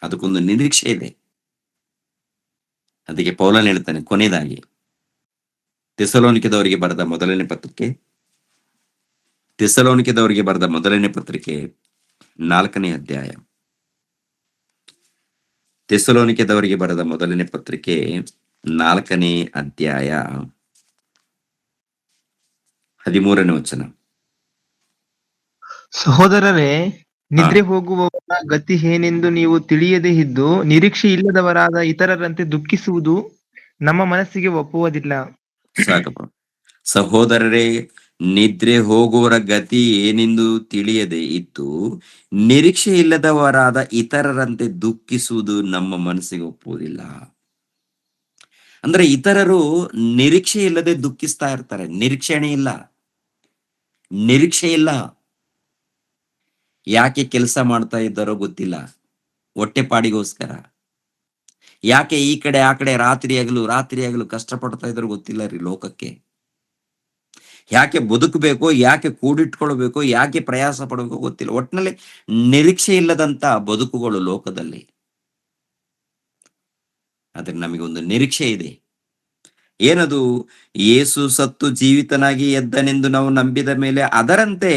A: ಅದಕ್ಕೊಂದು ನಿರೀಕ್ಷೆ ಇದೆ. ಅದಕ್ಕೆ ಪೌಲನ್ ಹೇಳ್ತಾನೆ ಕೊನೆಯದಾಗಿ ಥೆಸಲೋನಿಕದವರಿಗೆ ಬರೆದ ಮೊದಲನೇ ಪತ್ರಿಕೆ 4ನೇ ಅಧ್ಯಾಯ. ಥೆಸಲೋನಿಕದವರಿಗೆ ಬರೆದ ಮೊದಲನೇ ಪತ್ರಿಕೆ 4ನೇ ಅಧ್ಯಾಯ 13ನೇ ವಚನ.
C: ಸಹೋದರರೇ, ನಿದ್ರೆ ಹೋಗುವವರ ಗತಿ ಏನೆಂದು ನೀವು ತಿಳಿಯದೇ ಇದ್ದು ನಿರೀಕ್ಷೆ ಇಲ್ಲದವರಾದ ಇತರರಂತೆ ದುಃಖಿಸುವುದು ನಮ್ಮ ಮನಸ್ಸಿಗೆ ಒಪ್ಪುವುದಿಲ್ಲ.
A: ಸಾಕಪ್ಪ. ಸಹೋದರರೇ, ನಿದ್ರೆ ಹೋಗುವವರ ಗತಿ ಏನೆಂದು ತಿಳಿಯದೆ ಇದ್ದು ನಿರೀಕ್ಷೆ ಇಲ್ಲದವರಾದ ಇತರರಂತೆ ದುಃಖಿಸುವುದು ನಮ್ಮ ಮನಸ್ಸಿಗೆ ಒಪ್ಪುವುದಿಲ್ಲ. ಅಂದ್ರೆ ಇತರರು ನಿರೀಕ್ಷೆ ಇಲ್ಲದೆ ದುಃಖಿಸ್ತಾ ಇರ್ತಾರೆ. ನಿರೀಕ್ಷೆ ಇಲ್ಲ. ಯಾಕೆ ಕೆಲಸ ಮಾಡ್ತಾ ಇದ್ದಾರೋ ಗೊತ್ತಿಲ್ಲ, ಹೊಟ್ಟೆಪಾಡಿಗೋಸ್ಕರ. ಯಾಕೆ ಈ ಕಡೆ ಆ ಕಡೆ ರಾತ್ರಿ ಹಗಲು ಕಷ್ಟಪಡ್ತಾ ಇದ್ದಾರೋ ಗೊತ್ತಿಲ್ಲ ರೀ ಲೋಕಕ್ಕೆ. ಯಾಕೆ ಬದುಕಬೇಕೋ, ಯಾಕೆ ಕೂಡಿಟ್ಕೊಳ್ಬೇಕು, ಯಾಕೆ ಪ್ರಯಾಸ ಪಡಬೇಕೋ ಗೊತ್ತಿಲ್ಲ. ಒಟ್ಟಿನಲ್ಲಿ ನಿರೀಕ್ಷೆ ಇಲ್ಲದಂತ ಬದುಕುಗಳು ಲೋಕದಲ್ಲಿ. ಆದ್ರೆ ನಮಗೊಂದು ನಿರೀಕ್ಷೆ ಇದೆ. ಏನದು? ಯೇಸು ಸತ್ತು ಜೀವಿತನಾಗಿ ಎದ್ದನೆಂದು ನಾವು ನಂಬಿದ ಮೇಲೆ ಅದರಂತೆ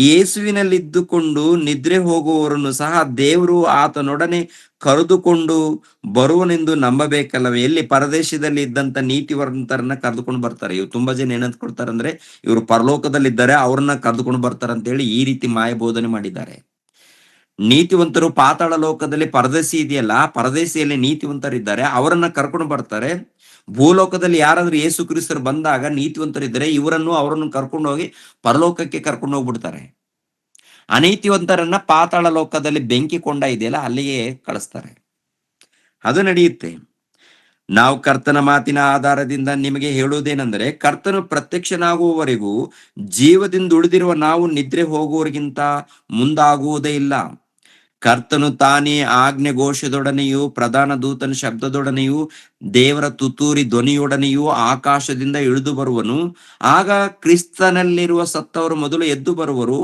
A: ಯೇಸುವಿನಲ್ಲಿದ್ದುಕೊಂಡು ನಿದ್ರೆ ಹೋಗುವವರನ್ನು ಸಹ ದೇವರು ಆತನೊಡನೆ ಕರೆದುಕೊಂಡು ಬರುವನೆಂದು ನಂಬಬೇಕಲ್ಲವೇ? ಎಲ್ಲಿ ಪರದೇಶದಲ್ಲಿ ಇದ್ದಂತ ನೀತಿವಂತರನ್ನ ಕರೆದುಕೊಂಡು ಬರ್ತಾರೆ. ಇವ್ರು ತುಂಬಾ ಜನ ಏನಂತ್ಕೊಳ್ತಾರೆ ಅಂದ್ರೆ, ಇವರು ಪರಲೋಕದಲ್ಲಿದ್ದಾರೆ, ಅವ್ರನ್ನ ಕರೆದುಕೊಂಡು ಬರ್ತಾರೆ ಅಂತ ಹೇಳಿ ಈ ರೀತಿ ಮಾಯಬೋಧನೆ ಮಾಡಿದ್ದಾರೆ. ನೀತಿವಂತರು ಪಾತಾಳ ಲೋಕದಲ್ಲಿ ಪರದೇಶಿ ಇದೆಯಲ್ಲ, ಪರದೇಶಿಯಲ್ಲಿ ನೀತಿವಂತರಿದ್ದಾರೆ, ಅವರನ್ನ ಕರ್ಕೊಂಡು ಬರ್ತಾರೆ. ಭೂಲೋಕದಲ್ಲಿ ಯಾರಾದ್ರೂ ಯೇಸು ಕ್ರಿಸ್ತರು ಬಂದಾಗ ನೀತಿವಂತರಿದ್ದರೆ ಅವರನ್ನು ಕರ್ಕೊಂಡು ಹೋಗಿ ಪರಲೋಕಕ್ಕೆ ಕರ್ಕೊಂಡು ಹೋಗ್ಬಿಡ್ತಾರೆ. ಅನೀತಿವಂತರನ್ನ ಪಾತಾಳ ಲೋಕದಲ್ಲಿ ಬೆಂಕಿ ಕೊಂಡ ಇದೆಯಲ್ಲ, ಅಲ್ಲಿಗೆ ಕಳಿಸ್ತಾರೆ. ಅದು ನಡೆಯುತ್ತೆ. ನಾವು ಕರ್ತನ ಮಾತಿನ ಆಧಾರದಿಂದ ನಿಮಗೆ ಹೇಳುವುದೇನೆಂದರೆ, ಕರ್ತನು ಪ್ರತ್ಯಕ್ಷನಾಗುವವರೆಗೂ ಜೀವದಿಂದ ಉಳಿದಿರುವ ನಾವು ನಿದ್ರೆ ಹೋಗುವವರಿಗಿಂತ ಮುಂದಾಗುವುದೇ ಇಲ್ಲ. ಕರ್ತನು ತಾನೇ ಆಜ್ಞೆ ಘೋಷದೊಡನೆಯೂ ಪ್ರಧಾನ ದೂತನ ಶಬ್ದದೊಡನೆಯೂ ದೇವರ ತುತ್ತೂರಿ ಧ್ವನಿಯೊಡನೆಯೂ ಆಕಾಶದಿಂದ ಇಳಿದು ಬರುವನು. ಆಗ ಕ್ರಿಸ್ತನಲ್ಲಿರುವ ಸತ್ತವರು ಮೊದಲು ಎದ್ದು ಬರುವರು.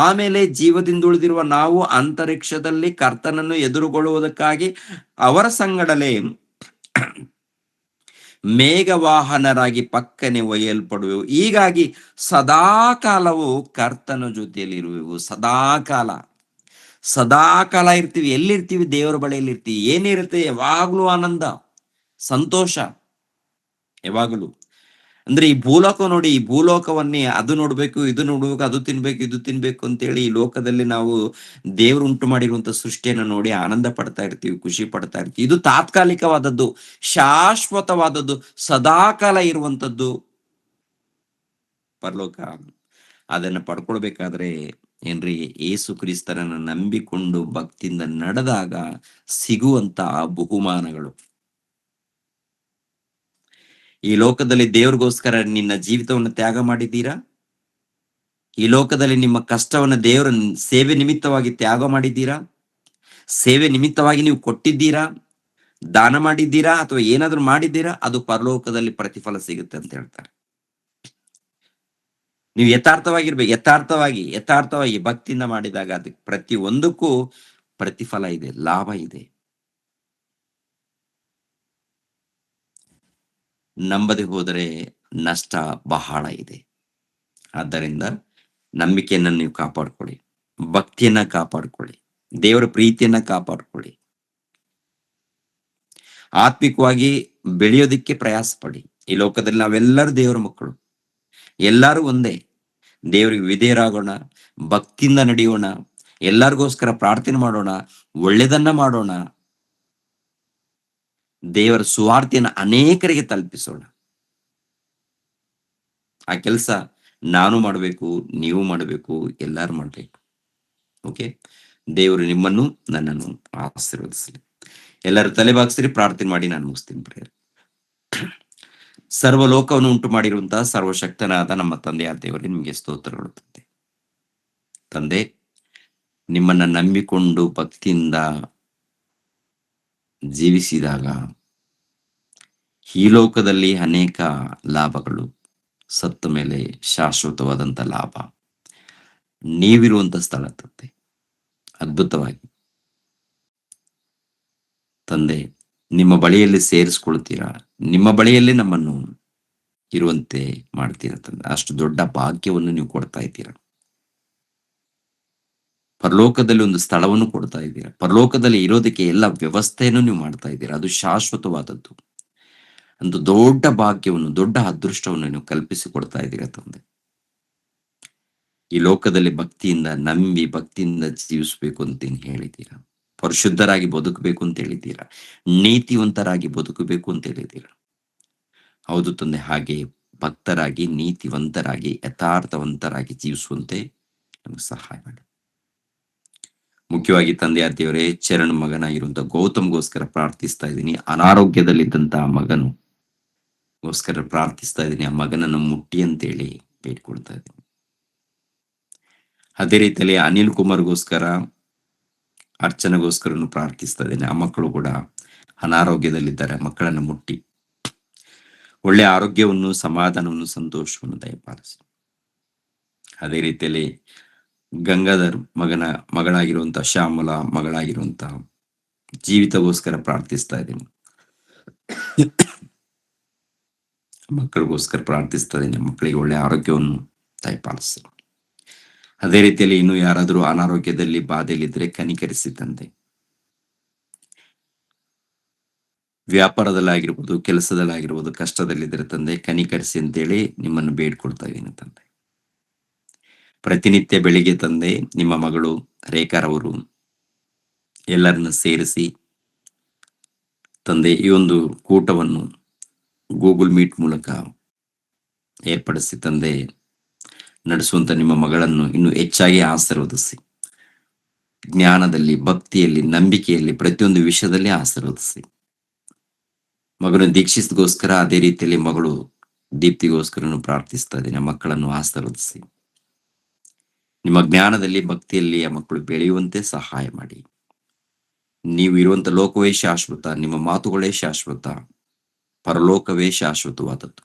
A: ಆಮೇಲೆ ಜೀವದಿಂದ ಉಳಿದಿರುವ ನಾವು ಅಂತರಿಕ್ಷದಲ್ಲಿ ಕರ್ತನನ್ನು ಎದುರುಗೊಳ್ಳುವುದಕ್ಕಾಗಿ ಅವರ ಸಂಗಡಲೇ ಮೇಘವಾಹನರಾಗಿ ಪಕ್ಕನೆ ಒಯ್ಯಲ್ಪಡುವೆವು. ಹೀಗಾಗಿ ಸದಾಕಾಲವು ಕರ್ತನ ಜೊತೆಯಲ್ಲಿ ಇರುವೆವು. ಸದಾಕಾಲ ಇರ್ತೀವಿ. ಎಲ್ಲಿರ್ತೀವಿ? ದೇವರ ಬಳಿಯಲ್ಲಿ ಇರ್ತೀವಿ. ಏನಿರುತ್ತೆ? ಯಾವಾಗ್ಲೂ ಆನಂದ, ಸಂತೋಷ, ಯಾವಾಗಲೂ. ಅಂದ್ರೆ ಈ ಭೂಲೋಕ ನೋಡಿ, ಈ ಭೂಲೋಕವನ್ನೇ ಅದು ನೋಡ್ಬೇಕು, ಇದು ನೋಡ್ಬೇಕು, ಅದು ತಿನ್ಬೇಕು, ಇದು ತಿನ್ಬೇಕು ಅಂತೇಳಿ ಈ ಲೋಕದಲ್ಲಿ ನಾವು ದೇವರು ಉಂಟು ಮಾಡಿರುವಂತ ಸೃಷ್ಟಿಯನ್ನು ನೋಡಿ ಆನಂದ ಪಡ್ತಾ ಇರ್ತೀವಿ, ಖುಷಿ ಪಡ್ತಾ ಇರ್ತೀವಿ. ಇದು ತಾತ್ಕಾಲಿಕವಾದದ್ದು, ಶಾಶ್ವತವಾದದ್ದು, ಸದಾಕಾಲ ಇರುವಂತದ್ದು ಪರಲೋಕ. ಅದನ್ನ ಪಡ್ಕೊಳ್ಬೇಕಾದ್ರೆ ಏನ್ರಿ, ಯೇಸು ಕ್ರಿಸ್ತರನ್ನ ನಂಬಿಕೊಂಡು ಭಕ್ತಿಯಿಂದ ನಡೆದಾಗ ಸಿಗುವಂತ ಬಹುಮಾನಗಳು. ಈ ಲೋಕದಲ್ಲಿ ದೇವ್ರಿಗೋಸ್ಕರ ನಿನ್ನ ಜೀವಿತವನ್ನು ತ್ಯಾಗ ಮಾಡಿದ್ದೀರಾ? ಈ ಲೋಕದಲ್ಲಿ ನಿಮ್ಮ ಕಷ್ಟವನ್ನು ದೇವರ ಸೇವೆ ನಿಮಿತ್ತವಾಗಿ ತ್ಯಾಗ ಮಾಡಿದ್ದೀರಾ? ಸೇವೆ ನಿಮಿತ್ತವಾಗಿ ನೀವು ಕೊಟ್ಟಿದ್ದೀರಾ, ದಾನ ಮಾಡಿದ್ದೀರಾ, ಅಥವಾ ಏನಾದ್ರೂ ಮಾಡಿದ್ದೀರಾ? ಅದು ಪರಲೋಕದಲ್ಲಿ ಪ್ರತಿಫಲ ಸಿಗುತ್ತೆ ಅಂತ ಹೇಳ್ತಾರೆ. ನೀವು ಯಥಾರ್ಥವಾಗಿರ್ಬೇಕು. ಯಥಾರ್ಥವಾಗಿ ಭಕ್ತಿಯಿಂದ ಮಾಡಿದಾಗ ಅದಕ್ಕೆ ಪ್ರತಿ ಒಂದಕ್ಕೂ ಪ್ರತಿಫಲ ಇದೆ, ಲಾಭ ಇದೆ. ನಂಬದೆ ಹೋದರೆ ನಷ್ಟ ಬಹಳ ಇದೆ. ಆದ್ದರಿಂದ ನಂಬಿಕೆಯನ್ನ ನೀವು ಕಾಪಾಡ್ಕೊಳ್ಳಿ, ಭಕ್ತಿಯನ್ನ ಕಾಪಾಡ್ಕೊಳ್ಳಿ, ದೇವರ ಪ್ರೀತಿಯನ್ನ ಕಾಪಾಡ್ಕೊಳ್ಳಿ. ಆತ್ಮಿಕವಾಗಿ ಬೆಳೆಯೋದಿಕ್ಕೆ ಪ್ರಯಾಸ ಪಡಿ. ಈ ಲೋಕದಲ್ಲಿ ನಾವೆಲ್ಲರೂ ದೇವರ ಮಕ್ಕಳು, ಎಲ್ಲರೂ ಒಂದೇ. ದೇವರಿಗೆ ವಿಧೇಯರಾಗೋಣ, ಭಕ್ತಿಯಿಂದ ನಡೆಯೋಣ, ಎಲ್ಲರಿಗೋಸ್ಕರ ಪ್ರಾರ್ಥನೆ ಮಾಡೋಣ, ಒಳ್ಳೆದನ್ನ ಮಾಡೋಣ, ದೇವರ ಸುವಾರ್ತೆಯನ್ನು ಅನೇಕರಿಗೆ ತಲುಪಿಸೋಣ. ಆ ಕೆಲಸ ನಾನು ಮಾಡಬೇಕು, ನೀವು ಮಾಡಬೇಕು, ಎಲ್ಲರೂ ಮಾಡಬೇಕು. ಓಕೆ, ದೇವರು ನಿಮ್ಮನ್ನು ನನ್ನನ್ನು ಆಶೀರ್ವದಿಸಲಿ. ಎಲ್ಲರೂ ತಲೆಬಾಗಿಸಿರಿ, ಪ್ರಾರ್ಥನೆ ಮಾಡಿ ನಾನು ಮುಗಿಸ್ತೀನಿ. ಪ್ರೇಯರ್. ಸರ್ವಲೋಕವನ್ನು ಉಂಟು ಮಾಡಿರುವಂತಹ ಸರ್ವಶಕ್ತನಾದ ನಮ್ಮ ತಂದೆಯಾದ ದೇವರೇ, ನಿಮಗೆ ಸ್ತೋತ್ರಗಳು. ತಂದೆ, ನಿಮ್ಮನ್ನ ನಂಬಿಕೊಂಡು ಭಕ್ತಿಯಿಂದ ಜೀವಿಸಿದಾಗ ಈ ಲೋಕದಲ್ಲಿ ಅನೇಕ ಲಾಭಗಳು, ಸತ್ತ ಮೇಲೆ ಶಾಶ್ವತವಾದಂತ ಲಾಭ, ನೀವಿರುವಂತ ಸ್ಥಳ ತಂದೆ ಅದ್ಭುತವಾಗಿ ತಂದೆ ನಿಮ್ಮ ಬಳಿಯಲ್ಲಿ ಸೇರಿಸ್ಕೊಳ್ತೀರಾ, ನಿಮ್ಮ ಬಳಿಯಲ್ಲೇ ನಮ್ಮನ್ನು ಇರುವಂತೆ ಮಾಡ್ತೀರಾ ತಂದೆ. ಅಷ್ಟು ದೊಡ್ಡ ಭಾಗ್ಯವನ್ನು ನೀವು ಕೊಡ್ತಾ ಇದ್ದೀರಾ. ಪರಲೋಕದಲ್ಲಿ ಒಂದು ಸ್ಥಳವನ್ನು ಕೊಡ್ತಾ ಇದ್ದೀರಾ. ಪರಲೋಕದಲ್ಲಿ ಇರೋದಕ್ಕೆ ಎಲ್ಲ ವ್ಯವಸ್ಥೆಯನ್ನು ನೀವು ಮಾಡ್ತಾ ಇದ್ದೀರಾ. ಅದು ಶಾಶ್ವತವಾದದ್ದು. ಒಂದು ದೊಡ್ಡ ಭಾಗ್ಯವನ್ನು, ದೊಡ್ಡ ಅದೃಷ್ಟವನ್ನು ನೀವು ಕಲ್ಪಿಸಿ ಕೊಡ್ತಾ ಇದ್ದೀರಾ ತಂದೆ. ಈ ಲೋಕದಲ್ಲಿ ಭಕ್ತಿಯಿಂದ ನಂಬಿ ಭಕ್ತಿಯಿಂದ ಜೀವಿಸ್ಬೇಕು ಅಂತ ಹೇಳಿದ್ದೀರಾ. ಪರಿಶುದ್ಧರಾಗಿ ಬದುಕಬೇಕು ಅಂತ ಹೇಳಿದ್ದೀರಾ. ನೀತಿವಂತರಾಗಿ ಬದುಕಬೇಕು ಅಂತ ಹೇಳಿದ್ದೀರಾ. ಹೌದು ತಂದೆ, ಹಾಗೆ ಭಕ್ತರಾಗಿ, ನೀತಿವಂತರಾಗಿ, ಯಥಾರ್ಥವಂತರಾಗಿ ಜೀವಿಸುವಂತೆ ನಮಗೆ ಸಹಾಯ ಮಾಡಿ. ಮುಖ್ಯವಾಗಿ ತಂದೆಯಾದ ದೇವರೇ, ಚರಣ್ ಮಗನಾಗಿರುವಂತ ಗೌತಮ್ಗೋಸ್ಕರ ಪ್ರಾರ್ಥಿಸ್ತಾ ಇದ್ದೀನಿ. ಅನಾರೋಗ್ಯದಲ್ಲಿದ್ದಂತಹ ಮಗನು ಗೋಸ್ಕರ ಪ್ರಾರ್ಥಿಸ್ತಾ ಇದ್ದೀನಿ. ಆ ಮಗನನ್ನು ಮುಟ್ಟಿ ಅಂತೇಳಿ ಬೇಡ್ಕೊಳ್ತಾ ಇದ್ದೀನಿ. ಅದೇ ರೀತಿಯಲ್ಲಿ ಅನಿಲ್ ಕುಮಾರ್ಗೋಸ್ಕರ, ಅರ್ಚನೆಗೋಸ್ಕರನು ಪ್ರಾರ್ಥಿಸ್ತಾ ಇದ್ದೀನಿ. ಆ ಮಕ್ಕಳು ಕೂಡ ಅನಾರೋಗ್ಯದಲ್ಲಿದ್ದಾರೆ. ಮಕ್ಕಳನ್ನು ಮುಟ್ಟಿ ಒಳ್ಳೆ ಆರೋಗ್ಯವನ್ನು, ಸಮಾಧಾನವನ್ನು, ಸಂತೋಷವನ್ನು ದಯಪಾಲಿಸಿ. ಅದೇ ರೀತಿಯಲ್ಲಿ ಗಂಗಾಧರ್ ಮಗಳಾಗಿರುವಂತ ಶ್ಯಾಮಲ ಮಗಳಾಗಿರುವಂತ ಜೀವಿತಗೋಸ್ಕರ ಪ್ರಾರ್ಥಿಸ್ತಾ ಇದ್ದೀನಿ. ಮಕ್ಕಳಿಗೋಸ್ಕರ ಪ್ರಾರ್ಥಿಸ್ತಾ ಇದ್ದೀನಿ. ಮಕ್ಕಳಿಗೆ ಒಳ್ಳೆ ಆರೋಗ್ಯವನ್ನು ದಯಪಾಲಿಸಿ. ಅದೇ ರೀತಿಯಲ್ಲಿ ಇನ್ನು ಯಾರಾದರೂ ಅನಾರೋಗ್ಯದಲ್ಲಿ, ಬಾಧೆಯಲ್ಲಿದ್ರೆ ಕನಿಕರಿಸಿ ತಂದೆ. ವ್ಯಾಪಾರದಲ್ಲಾಗಿರ್ಬೋದು, ಕೆಲಸದಲ್ಲಾಗಿರ್ಬೋದು, ಕಷ್ಟದಲ್ಲಿದ್ರೆ ತಂದೆ ಕನಿಕರಿಸಿ ಅಂತೇಳಿ ನಿಮ್ಮನ್ನು ಬೇಡ್ಕೊಳ್ತಾ ಇದ್ದೀನಿ ತಂದೆ. ಪ್ರತಿನಿತ್ಯ ಬೆಳಿಗ್ಗೆ ತಂದೆ ನಿಮ್ಮ ಮಗಳು ರೇಖಾರವರು ಎಲ್ಲರನ್ನ ಸೇರಿಸಿ ತಂದೆ ಈ ಒಂದು ಕೂಟವನ್ನು ಗೂಗಲ್ ಮೀಟ್ ಮೂಲಕ ಏರ್ಪಡಿಸಿ ತಂದೆ ನಡೆಸುವಂತ ನಿಮ್ಮ ಮಗಳನ್ನು ಇನ್ನು ಹೆಚ್ಚಾಗಿ ಆಶೀರ್ವದಿಸಿ. ಜ್ಞಾನದಲ್ಲಿ, ಭಕ್ತಿಯಲ್ಲಿ, ನಂಬಿಕೆಯಲ್ಲಿ, ಪ್ರತಿಯೊಂದು ವಿಷಯದಲ್ಲಿ ಆಶೀರ್ವದಿಸಿ. ಮಗನ ದೀಕ್ಷಿಸ್ಗೋಸ್ಕರ, ಅದೇ ರೀತಿಯಲ್ಲಿ ಮಗಳು ದೀಪ್ತಿಗೋಸ್ಕರನು ಪ್ರಾರ್ಥಿಸ್ತಾ ಇದ್ದೀನಿ. ಮಕ್ಕಳನ್ನು ಆಶೀರ್ವದಿಸಿ. ನಿಮ್ಮ ಜ್ಞಾನದಲ್ಲಿ, ಭಕ್ತಿಯಲ್ಲಿ ಆ ಮಕ್ಕಳು ಬೆಳೆಯುವಂತೆ ಸಹಾಯ ಮಾಡಿ. ನೀವು ಇರುವಂತ ಲೋಕವೇ ಶಾಶ್ವತ, ನಿಮ್ಮ ಮಾತುಗಳೇ ಶಾಶ್ವತ, ಪರಲೋಕವೇ ಶಾಶ್ವತವಾದದ್ದು.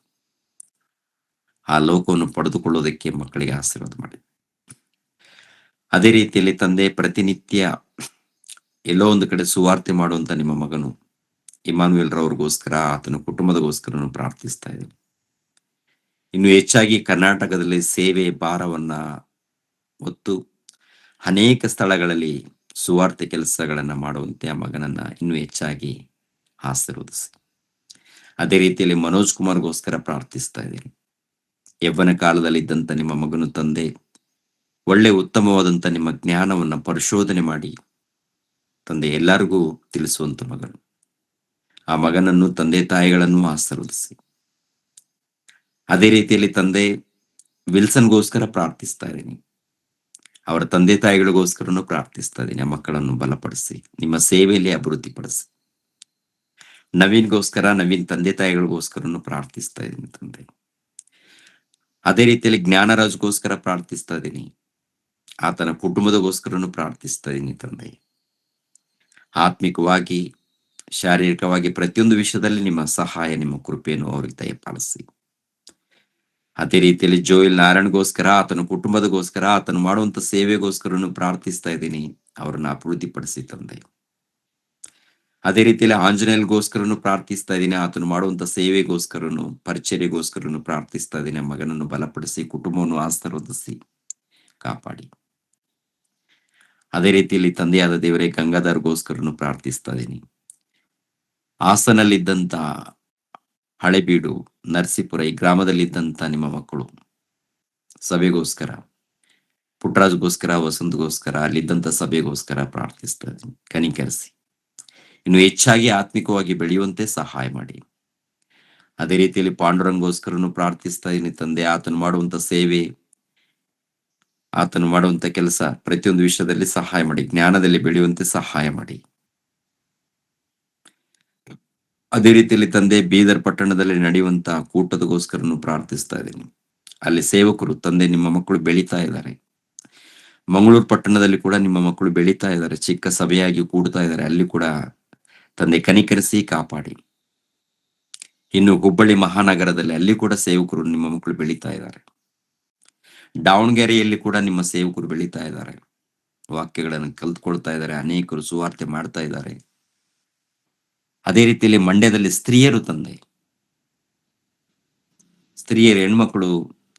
A: ಆ ಲೋಕವನ್ನು ಪಡೆದುಕೊಳ್ಳೋದಕ್ಕೆ ಮಕ್ಕಳಿಗೆ ಆಶೀರ್ವಾದ ಮಾಡಿ. ಅದೇ ರೀತಿಯಲ್ಲಿ ತಂದೆ, ಪ್ರತಿನಿತ್ಯ ಎಲ್ಲೋ ಒಂದು ಕಡೆ ಸುವಾರ್ತೆ ಮಾಡುವಂತ ನಿಮ್ಮ ಮಗನು ಇಮಾನುವೇಲ್ ರವ್ರಿಗೋಸ್ಕರ, ಆತನ ಕುಟುಂಬದಗೋಸ್ಕರನು ಪ್ರಾರ್ಥಿಸ್ತಾ ಇದ್ದೇನೆ. ಇನ್ನು ಹೆಚ್ಚಾಗಿ ಕರ್ನಾಟಕದಲ್ಲಿ ಸೇವೆ ಭಾರವನ್ನ ಹೊತ್ತು ಅನೇಕ ಸ್ಥಳಗಳಲ್ಲಿ ಸುವಾರ್ತೆ ಕೆಲಸಗಳನ್ನ ಮಾಡುವಂತೆ ಆ ಮಗನನ್ನ ಇನ್ನೂ ಹೆಚ್ಚಾಗಿ ಆಶೀರ್ವದಿಸಿ. ಅದೇ ರೀತಿಯಲ್ಲಿ ಮನೋಜ್ ಕುಮಾರ್ಗೋಸ್ಕರ ಪ್ರಾರ್ಥಿಸ್ತಾ ಇದ್ದೀನಿ. ಯವ್ವನ ಕಾಲದಲ್ಲಿದ್ದಂತ ನಿಮ್ಮ ಮಗನು ತಂದೆ, ಒಳ್ಳೆ ಉತ್ತಮವಾದಂತ ನಿಮ್ಮ ಜ್ಞಾನವನ್ನ ಪರಿಶೋಧನೆ ಮಾಡಿ ತಂದೆ ಎಲ್ಲರಿಗೂ ತಿಳಿಸುವಂತ ಮಗನು. ಆ ಮಗನನ್ನು, ತಂದೆ ತಾಯಿಗಳನ್ನು ಆಶೀರ್ವದಿಸಿ. ಅದೇ ರೀತಿಯಲ್ಲಿ ತಂದೆ, ವಿಲ್ಸನ್ಗೋಸ್ಕರ ಪ್ರಾರ್ಥಿಸ್ತಾ ಇದ್ದೀನಿ. ಅವರ ತಂದೆ ತಾಯಿಗಳಿಗೋಸ್ಕರನು ಪ್ರಾರ್ಥಿಸ್ತಾ ಇದ್ದೀನಿ. ಆ ಮಕ್ಕಳನ್ನು ಬಲಪಡಿಸಿ, ನಿಮ್ಮ ಸೇವೆಯಲ್ಲಿ ಅಭಿವೃದ್ಧಿಪಡಿಸಿ. ನವೀನ್ಗೋಸ್ಕರ, ನವೀನ್ ತಂದೆ ತಾಯಿಗಳಿಗೋಸ್ಕರನು ಪ್ರಾರ್ಥಿಸ್ತಾ ಇದ್ದೀನಿ ತಂದೆ. ಅದೇ ರೀತಿಯಲ್ಲಿ ಜ್ಞಾನರಾಜ್ಗೋಸ್ಕರ ಪ್ರಾರ್ಥಿಸ್ತಾ ಇದ್ದೀನಿ. ಆತನ ಕುಟುಂಬದಗೋಸ್ಕರನು ಪ್ರಾರ್ಥಿಸ್ತಾ ಇದ್ದೀನಿ ತಂದೆ. ಆತ್ಮಿಕವಾಗಿ, ಶಾರೀರಿಕವಾಗಿ ಪ್ರತಿಯೊಂದು ವಿಷಯದಲ್ಲಿ ನಿಮ್ಮ ಸಹಾಯ, ನಿಮ್ಮ ಕೃಪೆಯನ್ನು ಅವರಿಗೆ ದಯಪಾಲಿಸಿ. ಅದೇ ರೀತಿಯಲ್ಲಿ ಜೋಯಿಲ್ ನಾರಾಯಣ್ಗೋಸ್ಕರ, ಆತನ ಕುಟುಂಬದಗೋಸ್ಕರ, ಆತನು ಮಾಡುವಂತ ಸೇವೆಗೋಸ್ಕರನು ಪ್ರಾರ್ಥಿಸ್ತಾ ಇದ್ದೀನಿ. ಅವರನ್ನು ಅಭಿವೃದ್ಧಿಪಡಿಸಿ ತಂದೆ. ಅದೇ ರೀತಿಯಲ್ಲಿ ಆಂಜನೇಯಲ್ಗೋಸ್ಕರನು ಪ್ರಾರ್ಥಿಸ್ತಾ ಇದ್ದೀನಿ. ಆತನು ಮಾಡುವಂತ ಸೇವೆಗೋಸ್ಕರನು, ಪರಿಚರ್ಯೆಗೋಸ್ಕರನು ಪ್ರಾರ್ಥಿಸ್ತಾ ಇದ್ದೀನಿ. ಮಗನನ್ನು ಬಲಪಡಿಸಿ, ಕುಟುಂಬವನ್ನು ಆಶೀರ್ವದಿಸಿ, ಕಾಪಾಡಿ. ಅದೇ ರೀತಿಯಲ್ಲಿ ತಂದೆಯಾದ ದೇವರೇ, ಗಂಗಾಧರ್ಗೋಸ್ಕರನು ಪ್ರಾರ್ಥಿಸ್ತಾ ಇದ್ದೀನಿ. ಹಾಸನಲ್ಲಿದ್ದಂತ ಹಳೆಬೀಡು, ನರಸೀಪುರ ಈ ಗ್ರಾಮದಲ್ಲಿದ್ದಂತ ನಿಮ್ಮ ಮಕ್ಕಳು ಸಭೆಗೋಸ್ಕರ, ಪುಟ್ಟರಾಜ್ಗೋಸ್ಕರ, ವಸಂತಗೋಸ್ಕರ, ಅಲ್ಲಿದ್ದಂತ ಸಭೆಗೋಸ್ಕರ ಪ್ರಾರ್ಥಿಸ್ತಾ ಇದ್ದೀನಿ. ಕನಿಕರಿಸಿ ಇನ್ನು ಹೆಚ್ಚಾಗಿ ಆತ್ಮಿಕವಾಗಿ ಬೆಳೆಯುವಂತೆ ಸಹಾಯ ಮಾಡಿ. ಅದೇ ರೀತಿಯಲ್ಲಿ ಪಾಂಡುರಂಗೋಸ್ಕರನು ಪ್ರಾರ್ಥಿಸ್ತಾ ಇದ್ದೀನಿ ತಂದೆ. ಆತನು ಮಾಡುವಂತ ಸೇವೆ, ಆತನು ಮಾಡುವಂತ ಕೆಲಸ ಪ್ರತಿಯೊಂದು ವಿಷಯದಲ್ಲಿ ಸಹಾಯ ಮಾಡಿ, ಜ್ಞಾನದಲ್ಲಿ ಬೆಳೆಯುವಂತೆ ಸಹಾಯ ಮಾಡಿ. ಅದೇ ರೀತಿಯಲ್ಲಿ ತಂದೆ, ಬೀದರ್ ಪಟ್ಟಣದಲ್ಲಿ ನಡೆಯುವಂತ ಕೂಟದಗೋಸ್ಕರನು ಪ್ರಾರ್ಥಿಸ್ತಾ ಇದ್ದೀನಿ. ಅಲ್ಲಿ ಸೇವಕರು ತಂದೆ, ನಿಮ್ಮ ಮಕ್ಕಳು ಬೆಳೀತಾ ಇದ್ದಾರೆ. ಮಂಗಳೂರು ಪಟ್ಟಣದಲ್ಲಿ ಕೂಡ ನಿಮ್ಮ ಮಕ್ಕಳು ಬೆಳೀತಾ ಇದ್ದಾರೆ, ಚಿಕ್ಕ ಸಭೆಯಾಗಿ ಕೂಡ್ತಾ ಇದ್ದಾರೆ. ಅಲ್ಲಿ ಕೂಡ ತಂದೆ ಕನಿಕರಿಸಿ, ಕಾಪಾಡಿ. ಇನ್ನು ಹುಬ್ಬಳ್ಳಿ ಮಹಾನಗರದಲ್ಲಿ ಅಲ್ಲಿ ಕೂಡ ಸೇವಕರು, ನಿಮ್ಮ ಮಕ್ಕಳು ಬೆಳೀತಾ ಇದ್ದಾರೆ. ದಾವಣಗೆರೆಯಲ್ಲಿ ಕೂಡ ನಿಮ್ಮ ಸೇವಕರು ಬೆಳೀತಾ ಇದ್ದಾರೆ, ವಾಕ್ಯಗಳನ್ನು ಕಲ್ತ್ಕೊಳ್ತಾ ಇದ್ದಾರೆ, ಅನೇಕರು ಸುವಾರ್ತೆ ಮಾಡ್ತಾ ಇದ್ದಾರೆ. ಅದೇ ರೀತಿಯಲ್ಲಿ ಮಂಡ್ಯದಲ್ಲಿ ಸ್ತ್ರೀಯರು ತಂದೆ, ಸ್ತ್ರೀಯರು, ಹೆಣ್ಮಕ್ಳು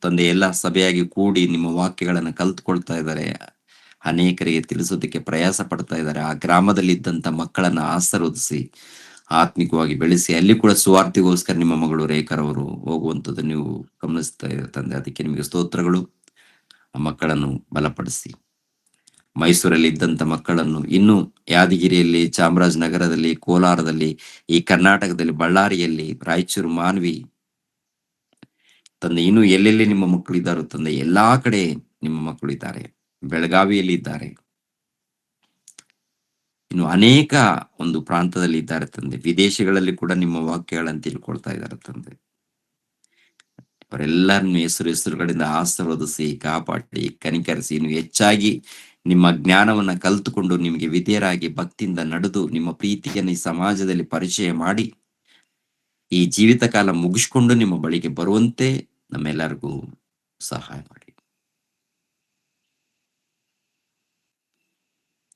A: ತಂದೆ ಎಲ್ಲ ಸಭೆಯಾಗಿ ಕೂಡಿ ನಿಮ್ಮ ವಾಕ್ಯಗಳನ್ನು ಕಲ್ತ್ಕೊಳ್ತಾ ಇದ್ದಾರೆ, ಅನೇಕರಿಗೆ ತಿಳಿಸೋದಕ್ಕೆ ಪ್ರಯಾಸ ಪಡ್ತಾ ಇದ್ದಾರೆ. ಆ ಗ್ರಾಮದಲ್ಲಿ ಇದ್ದಂತ ಮಕ್ಕಳನ್ನ ಆಶೀರ್ವದಿಸಿ, ಆತ್ಮಿಕವಾಗಿ ಬೆಳೆಸಿ. ಅಲ್ಲಿ ಕೂಡ ಸುವಾರ್ತೆಗೋಸ್ಕರ ನಿಮ್ಮ ಮಗಳು ರೇಖರವರು ಹೋಗುವಂಥದ್ದು ನೀವು ಗಮನಿಸ್ತಾ ಇದ್ದಾರೆ ತಂದೆ. ಅದಕ್ಕೆ ನಿಮಗೆ ಸ್ತೋತ್ರಗಳು. ಆ ಮಕ್ಕಳನ್ನು ಬಲಪಡಿಸಿ. ಮೈಸೂರಲ್ಲಿ ಇದ್ದಂತ ಮಕ್ಕಳನ್ನು, ಇನ್ನು ಯಾದಗಿರಿಯಲ್ಲಿ, ಚಾಮರಾಜನಗರದಲ್ಲಿ, ಕೋಲಾರದಲ್ಲಿ, ಈ ಕರ್ನಾಟಕದಲ್ಲಿ, ಬಳ್ಳಾರಿಯಲ್ಲಿ, ರಾಯಚೂರು, ಮಾನ್ವಿ ತಂದೆ, ಇನ್ನು ಎಲ್ಲೆಲ್ಲಿ ನಿಮ್ಮ ಮಕ್ಕಳು ಇದ್ದಾರೋ ತಂದೆ, ಎಲ್ಲಾ ಕಡೆ ನಿಮ್ಮ ಮಕ್ಕಳು ಇದ್ದಾರೆ. ಬೆಳಗಾವಿಯಲ್ಲಿ ಇದ್ದಾರೆ, ಇನ್ನು ಅನೇಕ ಒಂದು ಪ್ರಾಂತದಲ್ಲಿ ಇದ್ದಾರೆ ತಂದೆ. ವಿದೇಶಗಳಲ್ಲಿ ಕೂಡ ನಿಮ್ಮ ವಾಕ್ಯಗಳನ್ನು ತಿಳ್ಕೊಳ್ತಾ ಇದ್ದಾರೆ ತಂದೆ. ಅವರೆಲ್ಲರನ್ನು ಹೆಸರುಗಳಿಂದ ಆಶೀರ್ವದಿಸಿ, ಕಾಪಾಡಿ, ಕನಿಕರಿಸಿ. ಇನ್ನು ಹೆಚ್ಚಾಗಿ ನಿಮ್ಮ ಜ್ಞಾನವನ್ನ ಕಲಿತುಕೊಂಡು ನಿಮಗೆ ವಿಧೇಯರಾಗಿ ಭಕ್ತಿಯಿಂದ ನಡೆದು ನಿಮ್ಮ ಪ್ರೀತಿಯನ್ನು ಈ ಸಮಾಜದಲ್ಲಿ ಪರಿಚಯ ಮಾಡಿ ಈ ಜೀವಿತ ಕಾಲ ಮುಗಿಸ್ಕೊಂಡು ನಿಮ್ಮ ಬಳಿಗೆ ಬರುವಂತೆ ನಮ್ಮೆಲ್ಲರಿಗೂ ಸಹಾಯ ಮಾಡಿ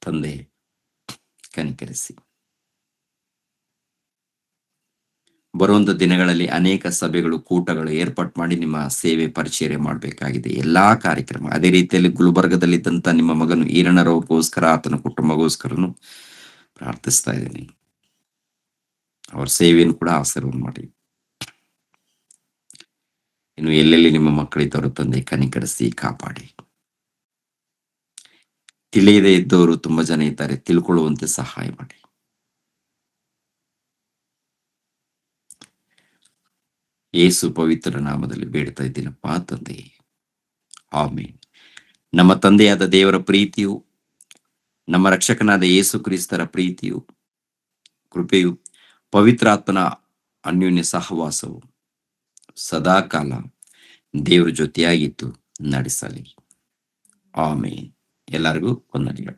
A: ತಂದೆ. ಕನಿಕರಿಸಿ. ಬರುವಂತ ದಿನಗಳಲ್ಲಿ ಅನೇಕ ಸಭೆಗಳು, ಕೂಟಗಳು ಏರ್ಪಾಟ್ ಮಾಡಿ ನಿಮ್ಮ ಸೇವೆ ಪರಿಚರ್ಯೆ ಮಾಡಬೇಕಾಗಿದೆ, ಎಲ್ಲಾ ಕಾರ್ಯಕ್ರಮ. ಅದೇ ರೀತಿಯಲ್ಲಿ ಗುಲ್ಬರ್ಗದಲ್ಲಿದ್ದಂತ ನಿಮ್ಮ ಮಗನು ಈರಣ್ಣರವ್ರಿಗೋಸ್ಕರ, ಆತನ ಕುಟುಂಬಗೋಸ್ಕರನು ಪ್ರಾರ್ಥಿಸ್ತಾ ಇದ್ದೀನಿ. ಅವರ ಸೇವೆಯನ್ನು ಕೂಡ ಆಶೀರ್ವಾದ ಮಾಡಿ. ಇನ್ನು ಎಲ್ಲೆಲ್ಲಿ ನಿಮ್ಮ ಮಕ್ಕಳಿದ್ದವರು ತಂದೆ ಕನಿಕರಿಸಿ, ಕಾಪಾಡಿ. ತಿಳಿಯದೇ ಇದ್ದವರು ತುಂಬಾ ಜನ ಇದ್ದಾರೆ, ತಿಳ್ಕೊಳ್ಳುವಂತೆ ಸಹಾಯ ಮಾಡಿ. ಯೇಸು ಪವಿತ್ರ ನಾಮದಲ್ಲಿ ಬೇಡ್ತಾ ಇದ್ದೀನಪ್ಪ ತಂದೆ, ಆಮೆನ್. ನಮ್ಮ ತಂದೆಯಾದ ದೇವರ ಪ್ರೀತಿಯು, ನಮ್ಮ ರಕ್ಷಕನಾದ ಯೇಸು ಕ್ರಿಸ್ತರ ಪ್ರೀತಿಯು, ಕೃಪೆಯು, ಪವಿತ್ರಾತ್ಮನ ಅನ್ಯೋನ್ಯ ಸಹವಾಸವು ಸದಾಕಾಲ ದೇವರ ಜೊತೆಯಾಗಿದ್ದು ನಡೆಸಲಿ. ಆಮೆನ್. ಎಲ್ಲರಿಗೂ ವಂದನೆಗಳು.